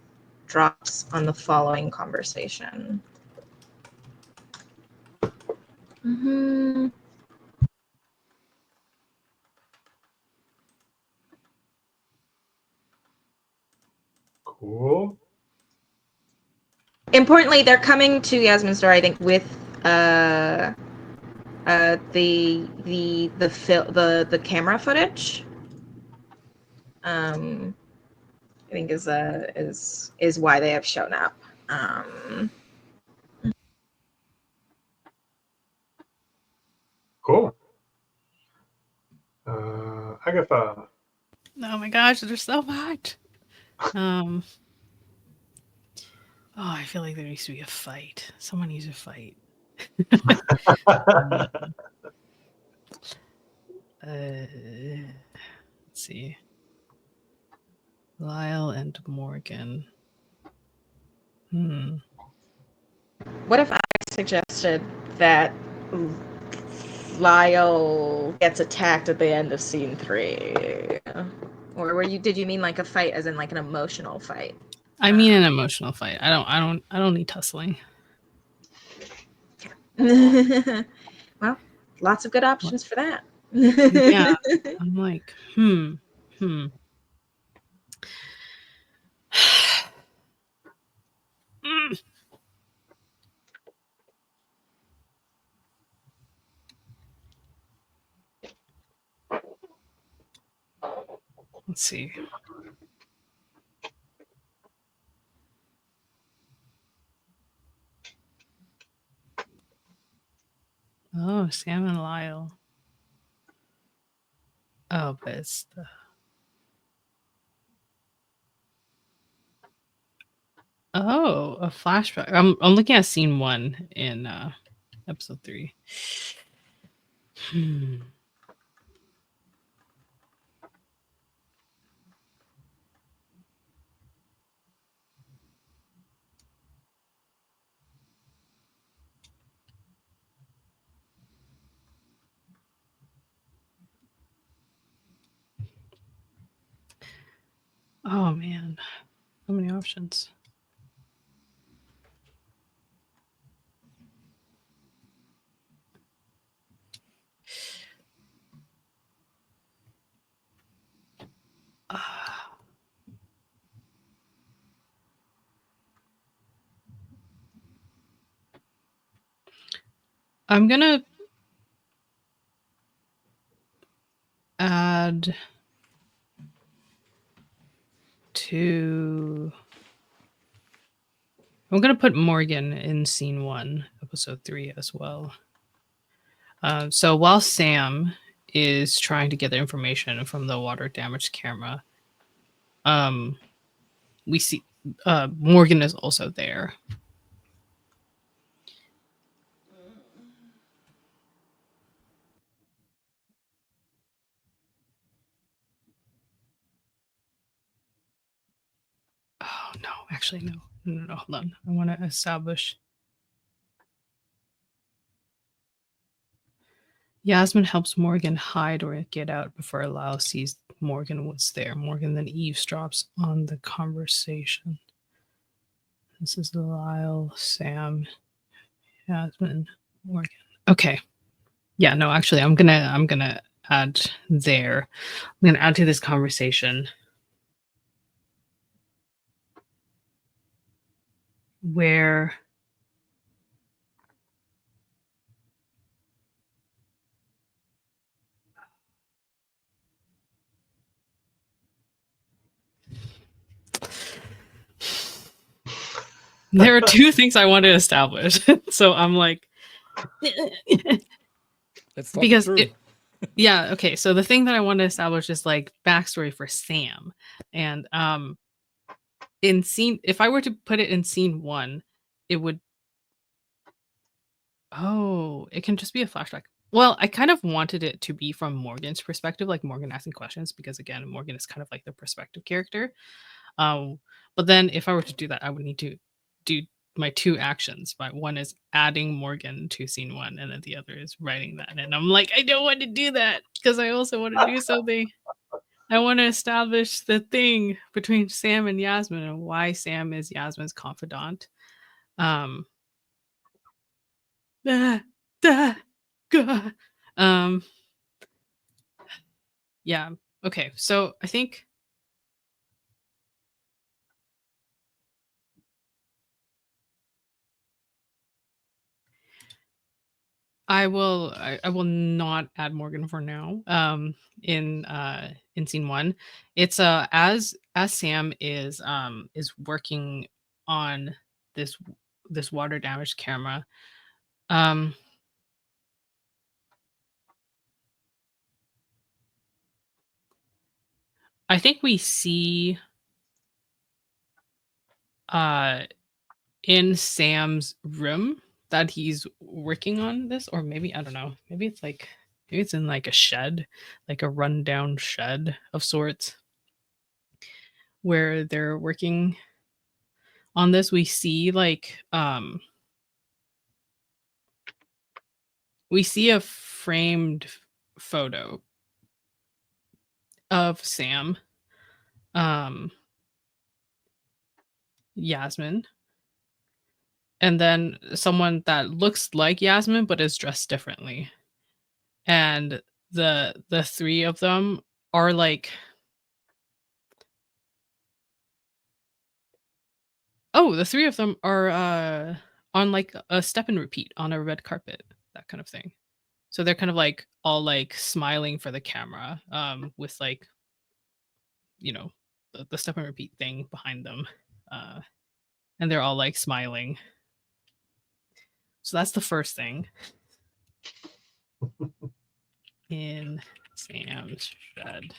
on the following conversation. Cool. Importantly, they're coming to Yasmin's door, I think, with the camera footage. I think is why they have shown up. Cool. Agatha. Oh my gosh, there's so much. Oh, I feel like there needs to be a fight. Someone needs to fight. Let's see. Lyle and Morgan. What if I suggested that Lyle gets attacked at the end of scene 3? Or did you mean like a fight as in like an emotional fight? I mean an emotional fight. I don't need tussling. Well, lots of good options for that. Yeah. I'm like, Let's see. Oh, Sam and Lyle. Oh, but it's the... Oh, a flashback. I'm looking at scene 1 in episode 3. Oh man, so many options. I'm gonna add to... I'm gonna put Morgan in scene 1, episode 3 as well. So while Sam is trying to get the information from the water damage camera, we see Morgan is also there. Oh no, actually no, hold on. I want to establish. Yasmin helps Morgan hide or get out before Lau sees Morgan was there. Morgan then eavesdrops on the conversation. This is Lyle, Sam, Yasmin, Morgan. Okay. Yeah, no, actually I'm gonna add there. I'm gonna add to this conversation where there are two things I want to establish. So I'm like, Let's talk because it through. yeah, okay. So the thing that I want to establish is like backstory for Sam. And in scene, if I were to put it in scene 1, it would... Oh, it can just be a flashback. Well, I kind of wanted it to be from Morgan's perspective, like Morgan asking questions, because again, Morgan is kind of like the perspective character. But then if I were to do that, I would need to do my 2 actions. But one is adding Morgan to scene 1, and then the other is writing that. And I'm like, I don't want to do that because I also want to do something. I want to establish the thing between Sam and Yasmin and why Sam is Yasmin's confidant. Um, yeah. Okay. So I think I will not add Morgan for now. In scene 1, it's as Sam is working on this water damage camera. I think we see in Sam's room that he's working on this, or maybe I don't know. Maybe it's in like a shed, like a rundown shed of sorts, where they're working on this. We see we see a framed photo of Sam, Yasmin, and then someone that looks like Yasmin but is dressed differently. And the 3 of them are like... Oh, the 3 of them are on like a step and repeat on a red carpet, that kind of thing. So they're kind of like all like smiling for the camera, with like the step and repeat thing behind them, and they're all like smiling. So that's the first thing. In Sam's shed,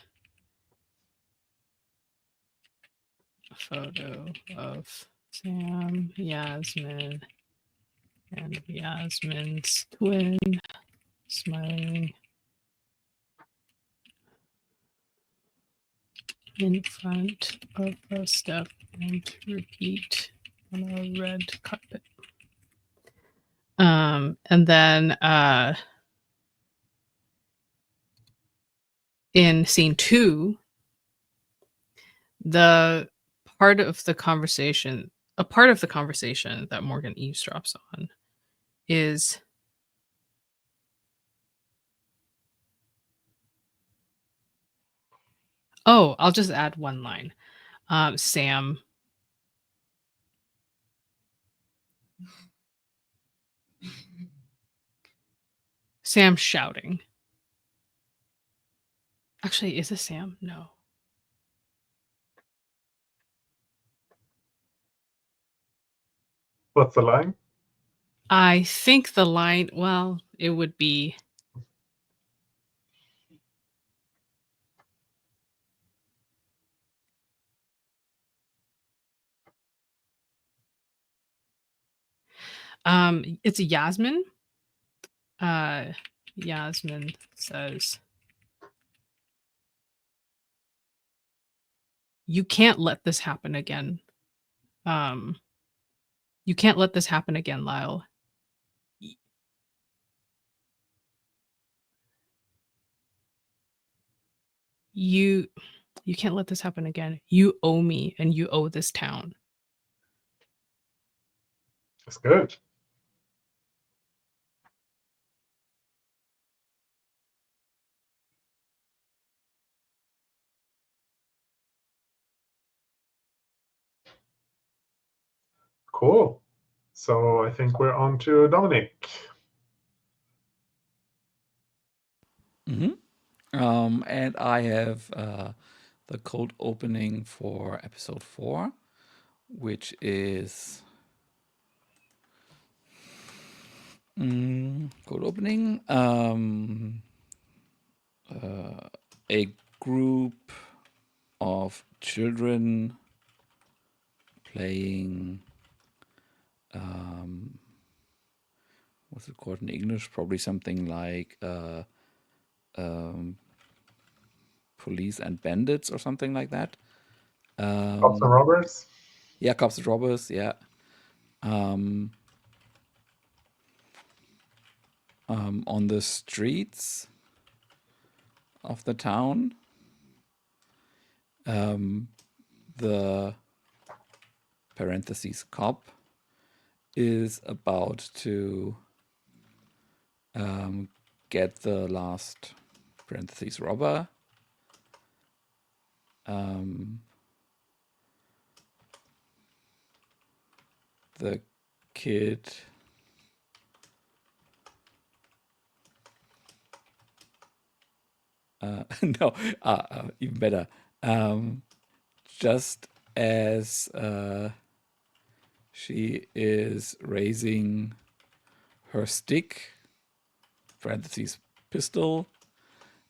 a photo of Sam, Yasmin, and Yasmin's twin smiling in front of a step and repeat on a red carpet. And then in scene 2, a part of the conversation that Morgan eavesdrops on is I'll just add one line. Sam shouting. Actually, is it Sam? No. What's the line? I think the line, well, it would be it's Yasmin. Yasmin says, "You can't let this happen again. You can't let this happen again, Lyle. You can't let this happen again. You owe me, and you owe this town." That's good. Cool. So I think we're on to Dominik. And I have the cold opening for episode 4, which is cold opening. A group of children playing. What's it called in English? Probably something like Police and Bandits or something like that. Cops and robbers. Yeah, Cops and Robbers. Yeah. On the streets of the town. The parentheses cop is about to get the last parentheses robber. The kid no, even better. Just as she is raising her stick, parentheses pistol,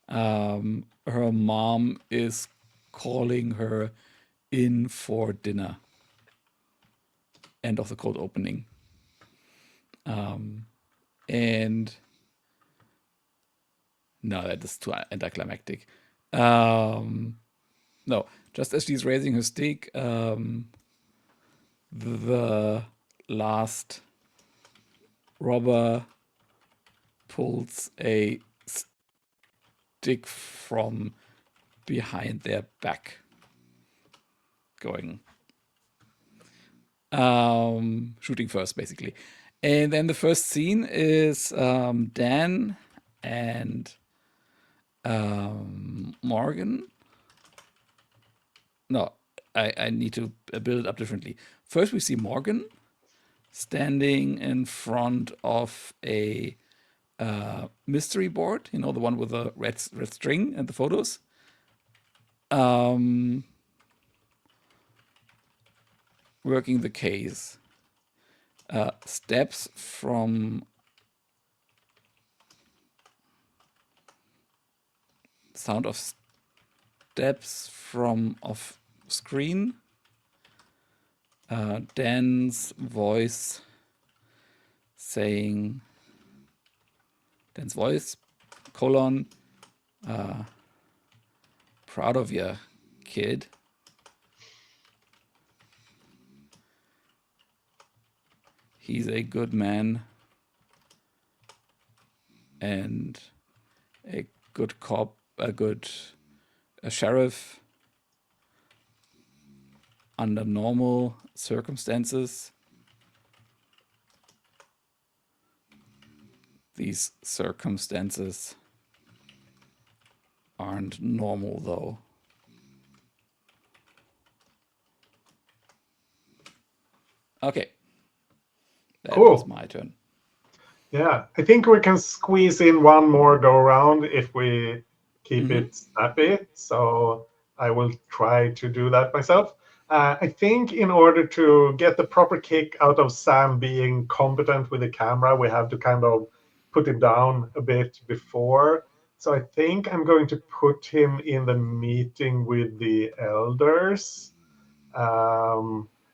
her mom is calling her in for dinner. End of the cold opening. And no, that is too anticlimactic. No, just as she's raising her stick, the last robber pulls a stick from behind their back, going shooting first, basically. And then the first scene is Dan and Morgan. No, I need to build it up differently. First, we see Morgan standing in front of a mystery board, the one with the red string and the photos. working the case. Steps from sound of steps from off screen. Dan's voice saying, Dan's voice, colon, proud of you, kid. He's a good man and a good cop, a sheriff under normal circumstances. These circumstances aren't normal, though. Okay. That Cool. was my turn. Yeah, I think we can squeeze in one more go around if we keep it snappy. So I will try to do that myself. I think in order to get the proper kick out of Sam being competent with the camera, we have to kind of put him down a bit before. So I think I'm going to put him in the meeting with the elders.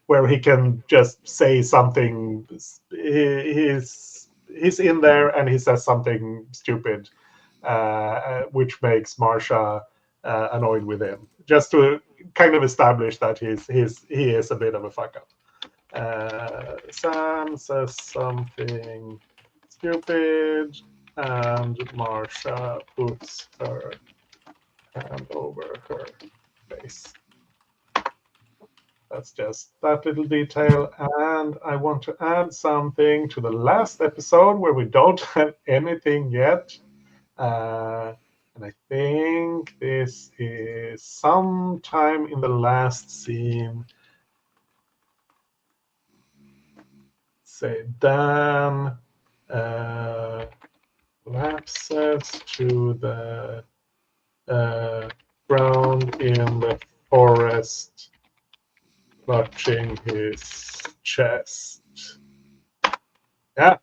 Where he can just say something. He's in there and he says something stupid, which makes Marsha annoyed with him, just to kind of establish that he is a bit of a fuck up. Sam says something stupid, and Marsha puts her hand over her face. That's just that little detail. And I want to add something to the last episode where we don't have anything yet. And I think this is sometime in the last scene. Say Dan lapses to the ground in the forest, clutching his chest. Yeah.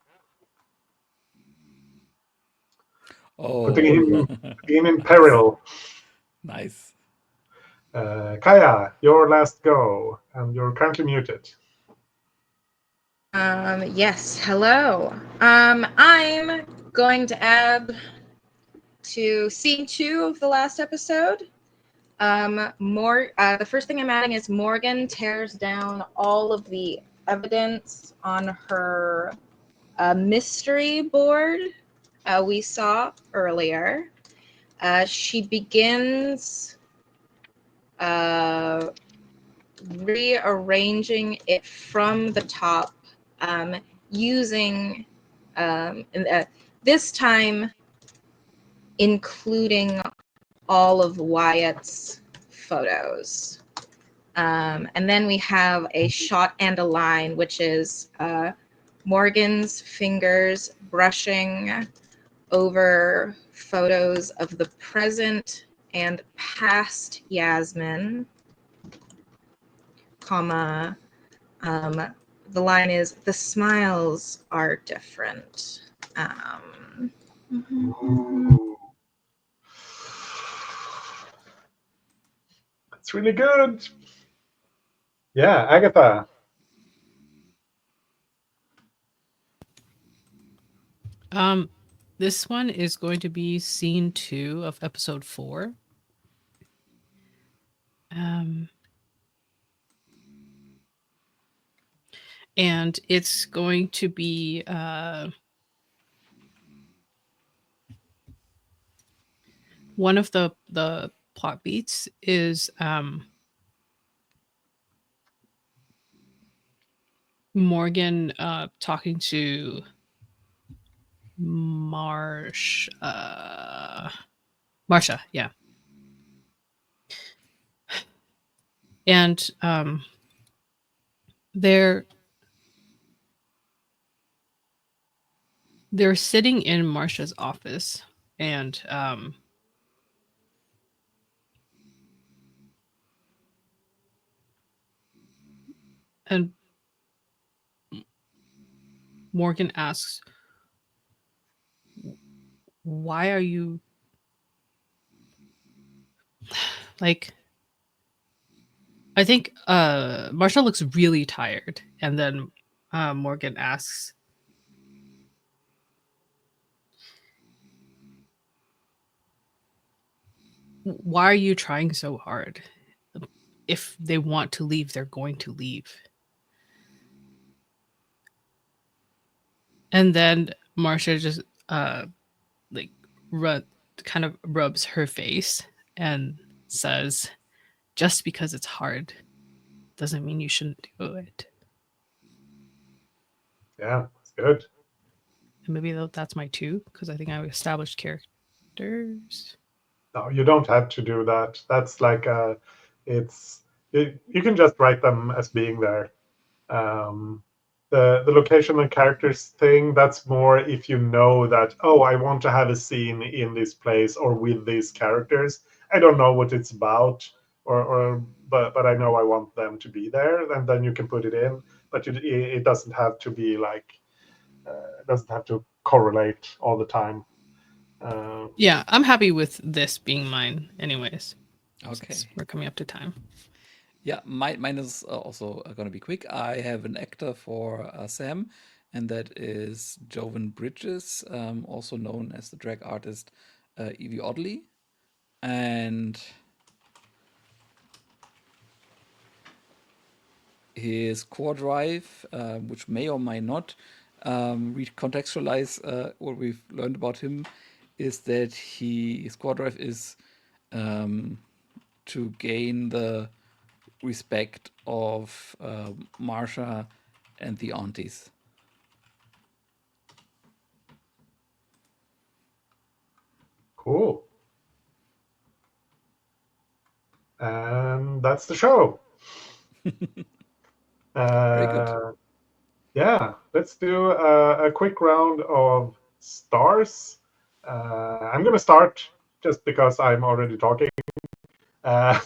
Putting him in peril. Nice. Kaya, your last go, and you're currently muted. Yes, hello. I'm going to add to scene 2 of the last episode. The first thing I'm adding is Morgan tears down all of the evidence on her mystery board we saw earlier. She begins rearranging it from the top, using this time including all of Wyatt's photos. And then we have a shot and a line, which is Morgan's fingers brushing over photos of the present and past Yasmin, comma, the line is, the smiles are different. That's really good. Yeah, Agatha. This one is going to be scene 2 of episode 4. And it's going to be one of the plot beats is Morgan talking to Marsha, yeah. And they're sitting in Marsha's office, and And Morgan asks, why are you like, I think Marsha looks really tired, and then Morgan asks, why are you trying so hard? If they want to leave, they're going to leave. And then Marsha just like ru- kind of rubs her face and says, just because it's hard doesn't mean you shouldn't do it. Yeah, it's good. And maybe that's my two, because I think I established characters. No, you don't have to do that. That's like it's you can just write them as being there. Um, the location and characters thing, that's more if you know that, oh, I want to have a scene in this place or with these characters. I don't know what it's about, or but I know I want them to be there, and then you can put it in. But it doesn't have to be like it doesn't have to correlate all the time. Yeah, I'm happy with this being mine, anyways. Okay. Since we're coming up to time. Yeah, mine is also going to be quick. I have an actor for Sam, and that is Jovan Bridges, also known as the drag artist Evie Oddly. And his core drive, which may or may not recontextualize what we've learned about him, is that his core drive is to gain the respect of Marsha and the aunties. Cool. And that's the show. Very good. Yeah, let's do a quick round of stars. I'm going to start just because I'm already talking. Uh,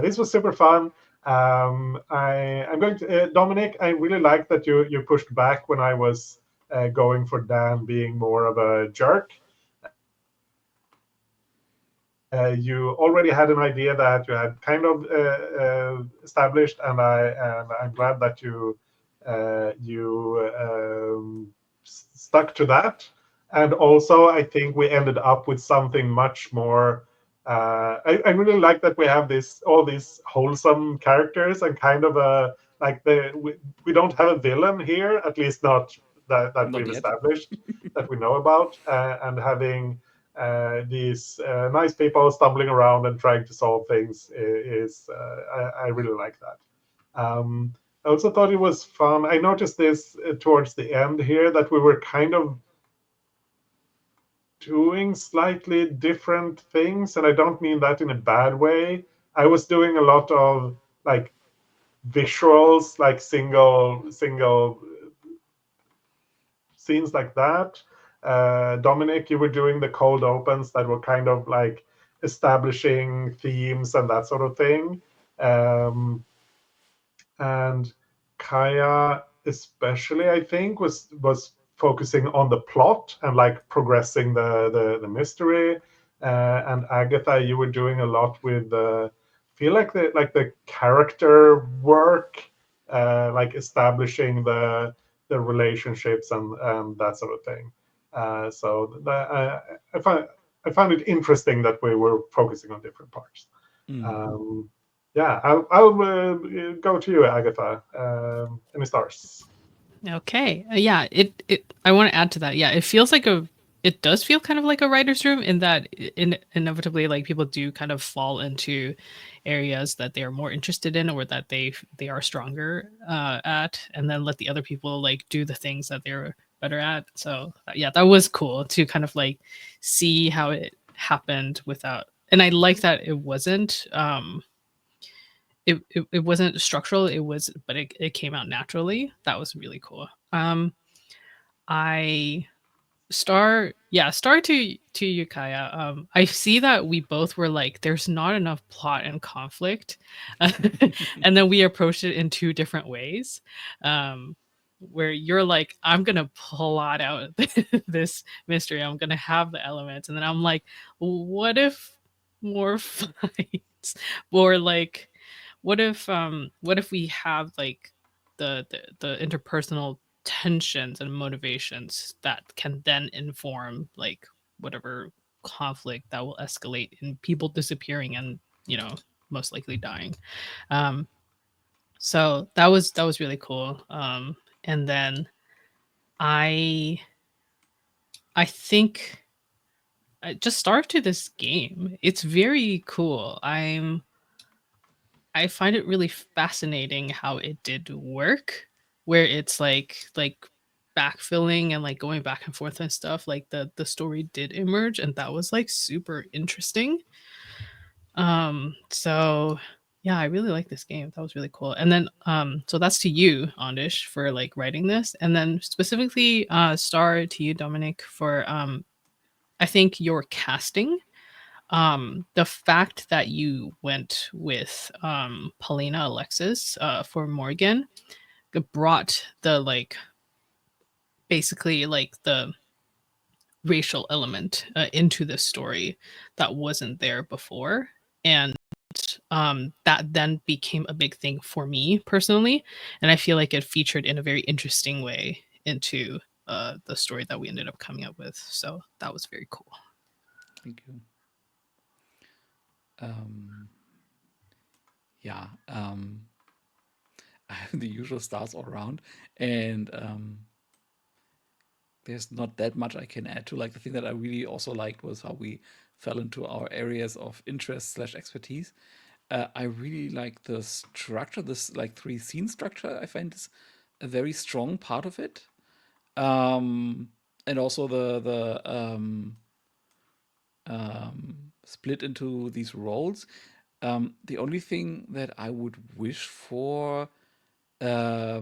this was super fun. I'm going to Dominik. I really like that you pushed back when I was going for Dan being more of a jerk. You already had an idea that you had kind of established, and I'm glad that you stuck to that. And also, I think we ended up with something much more. I really like that we have all these wholesome characters and kind of a like we don't have a villain here, at least not that Not we've yet. established that we know about, and having these nice people stumbling around and trying to solve things is I really like that. I also thought it was fun. I noticed this towards the end here that we were kind of doing slightly different things, and I don't mean that in a bad way. I was doing a lot of like visuals, like single scenes like that. Dominik, you were doing the cold opens that were kind of like establishing themes and that sort of thing. And Kaya, especially, I think, was focusing on the plot and like progressing the mystery. And Agatha, you were doing a lot with feel like the character work, like establishing the relationships and that sort of thing. I found it interesting that we were focusing on different parts. Um, yeah, I'll go to you, Agatha. Any stars? Okay. Yeah, it I want to add to that. Yeah, it feels like it does feel kind of like a writer's room in that inevitably like people do kind of fall into areas that they are more interested in or that they are stronger at, and then let the other people like do the things that they're better at. So yeah, that was cool to kind of like see how it happened without, and I like that it wasn't it wasn't structural, it was, but it came out naturally. That was really cool. I Star to you, Kaya. I see that we both were like, there's not enough plot and conflict, and then we approached it in two different ways. Um, where you're like, I'm gonna plot out this mystery. I'm gonna have the elements, and then I'm like, what if more fights, or like, what if we have like the interpersonal tensions and motivations that can then inform like whatever conflict that will escalate in people disappearing and most likely dying. um so that was really cool. And then i I think just start to this game, it's very cool. I find it really fascinating how it did work, where it's like backfilling and like going back and forth and stuff. Like the story did emerge, and that was like super interesting. So yeah, I really like this game. That was really cool. And then so that's to you, Ondish, for like writing this, and then specifically star to you, Dominic, for I think your casting. The fact that you went with Paulina Alexis for Morgan brought the like basically like the racial element into the story that wasn't there before, and that then became a big thing for me personally, and I feel like it featured in a very interesting way into the story that we ended up coming up with. So that was very cool. Thank you. Yeah, I have the usual stars all around, and there's not that much I can add to. Like, the thing that I really also liked was how we fell into our areas of interest slash expertise. I really like the structure, this like three scene structure. I find is a very strong part of it, and also the split into these roles. The only thing that I would wish for, or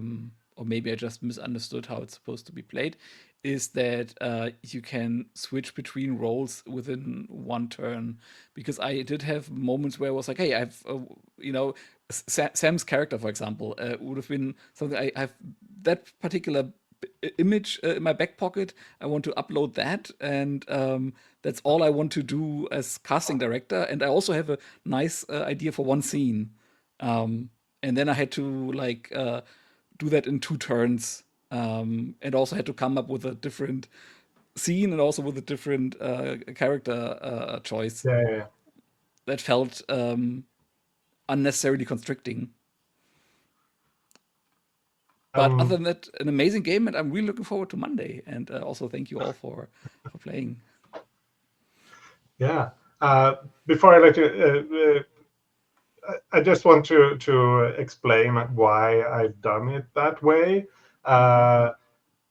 maybe I just misunderstood how it's supposed to be played, is that you can switch between roles within one turn. Because I did have moments where I was like, hey, I've, Sam's character, for example, would have been something I have that particular image in my back pocket. I want to upload that, and that's all I want to do as casting director. And I also have a nice idea for one scene. And then I had to like do that in two turns, and also had to come up with a different scene and also with a different character choice Yeah, yeah, that felt unnecessarily constricting. But other than that, an amazing game, and I'm really looking forward to Monday. And also thank you all for playing. yeah. Before I let you, I just want to explain why I've done it that way.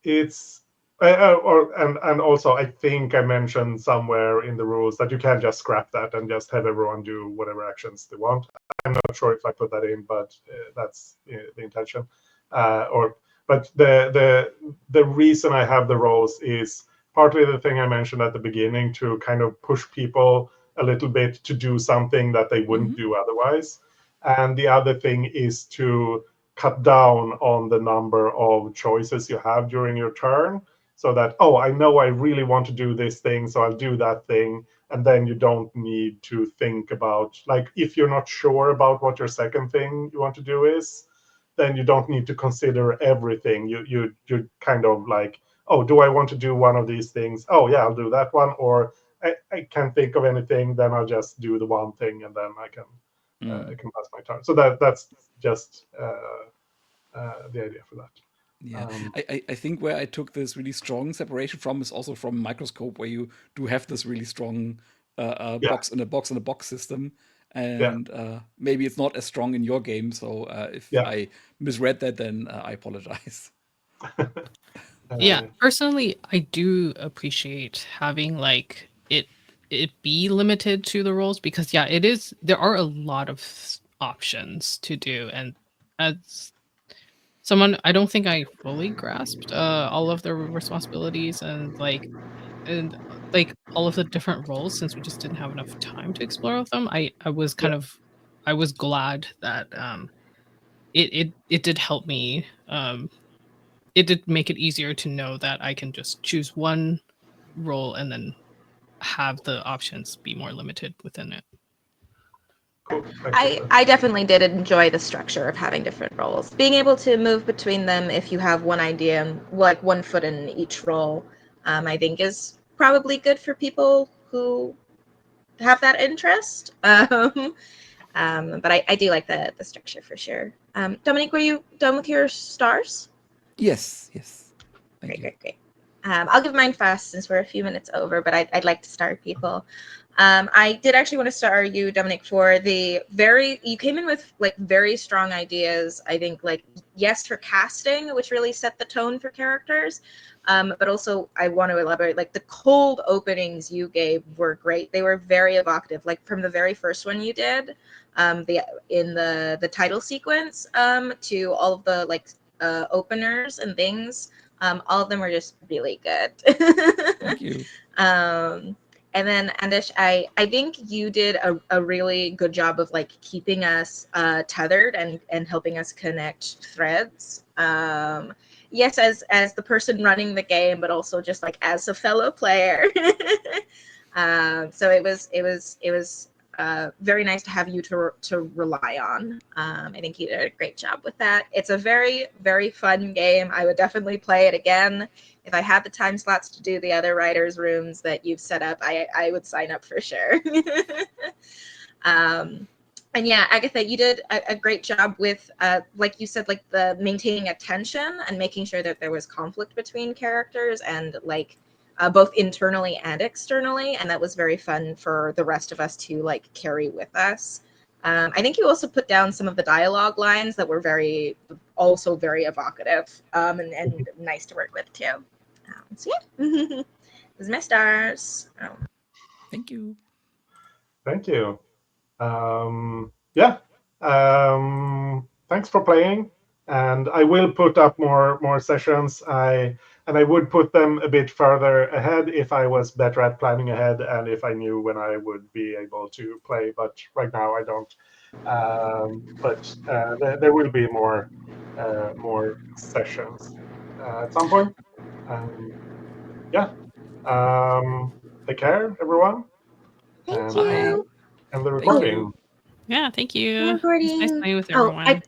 It's and also I think I mentioned somewhere in the rules that you can just scrap that and just have everyone do whatever actions they want. I'm not sure if I put that in, but that's the intention. Or but the reason I have the roles is partly the thing I mentioned at the beginning, to kind of push people a little bit to do something that they wouldn't do otherwise. And the other thing is to cut down on the number of choices you have during your turn, so that, oh, I know I really want to do this thing, so I'll do that thing. And then you don't need to think about, like, if you're not sure about what your second thing you want to do is, then you don't need to consider everything. You kind of like, oh, do I want to do one of these things? Oh yeah, I'll do that one. Or I can't think of anything, then I'll just do the one thing, and then I can pass my turn. So that's just the idea for that. Yeah, I think where I took this really strong separation from is also from Microscope, where you do have this really strong Yeah, box in a box in a box system, yeah, and maybe it's not as strong in your game. So if yeah. I misread that, then I apologize. Yeah, Uh, personally, I do appreciate having like it be limited to the roles, because yeah, it is, there are a lot of options to do, and as someone, I don't think I fully grasped all of the responsibilities and all of the different roles, since we just didn't have enough time to explore all of them. I was Yeah, I was glad that it did help me. It did make it easier to know that I can just choose one role and then have the options be more limited within it. cool. Thank you. I definitely did enjoy the structure of having different roles. Being able to move between them if you have one idea and like one foot in each role, I think is probably good for people who have that interest. But I do like the structure for sure. Dominik, were you done with your stars? Yes, yes. Thank Great, you. great, great. I'll give mine fast since we're a few minutes over, but I'd like to start people. I did actually want to start you, Dominik, for you came in with like very strong ideas. I think like, yes, for casting, which really set the tone for characters. But also I want to elaborate, like the cold openings you gave were great. They were very evocative, like from the very first one you did, in the title sequence, to all of the like openers and things. All of them were just really good. Thank you. And then Andish, I think you did a really good job of like keeping us tethered and helping us connect threads. Yes, as the person running the game, but also just like as a fellow player. So it was very nice to have you to rely on. I think you did a great job with that. It's a very, very fun game. I would definitely play it again. If I had the time slots to do the other writers' rooms that you've set up, I would sign up for sure. And yeah, Agatha, you did a great job with, like you said, like the maintaining attention and making sure that there was conflict between characters and like both internally and externally, and that was very fun for the rest of us to like carry with us. I think you also put down some of the dialogue lines that were also very evocative, and nice to work with too. So yeah, this is my stars. Oh. Thank you. Thank you. Yeah. Thanks for playing, and I will put up more sessions. I would put them a bit further ahead if I was better at planning ahead and if I knew when I would be able to play. But right now I don't. But there will be more sessions at some point. Um, yeah. Take care, everyone, Thank and Bye. you. and the Thank Oh, you. recording. Yeah, thank you. It's nice recording. playing with Oh, everyone.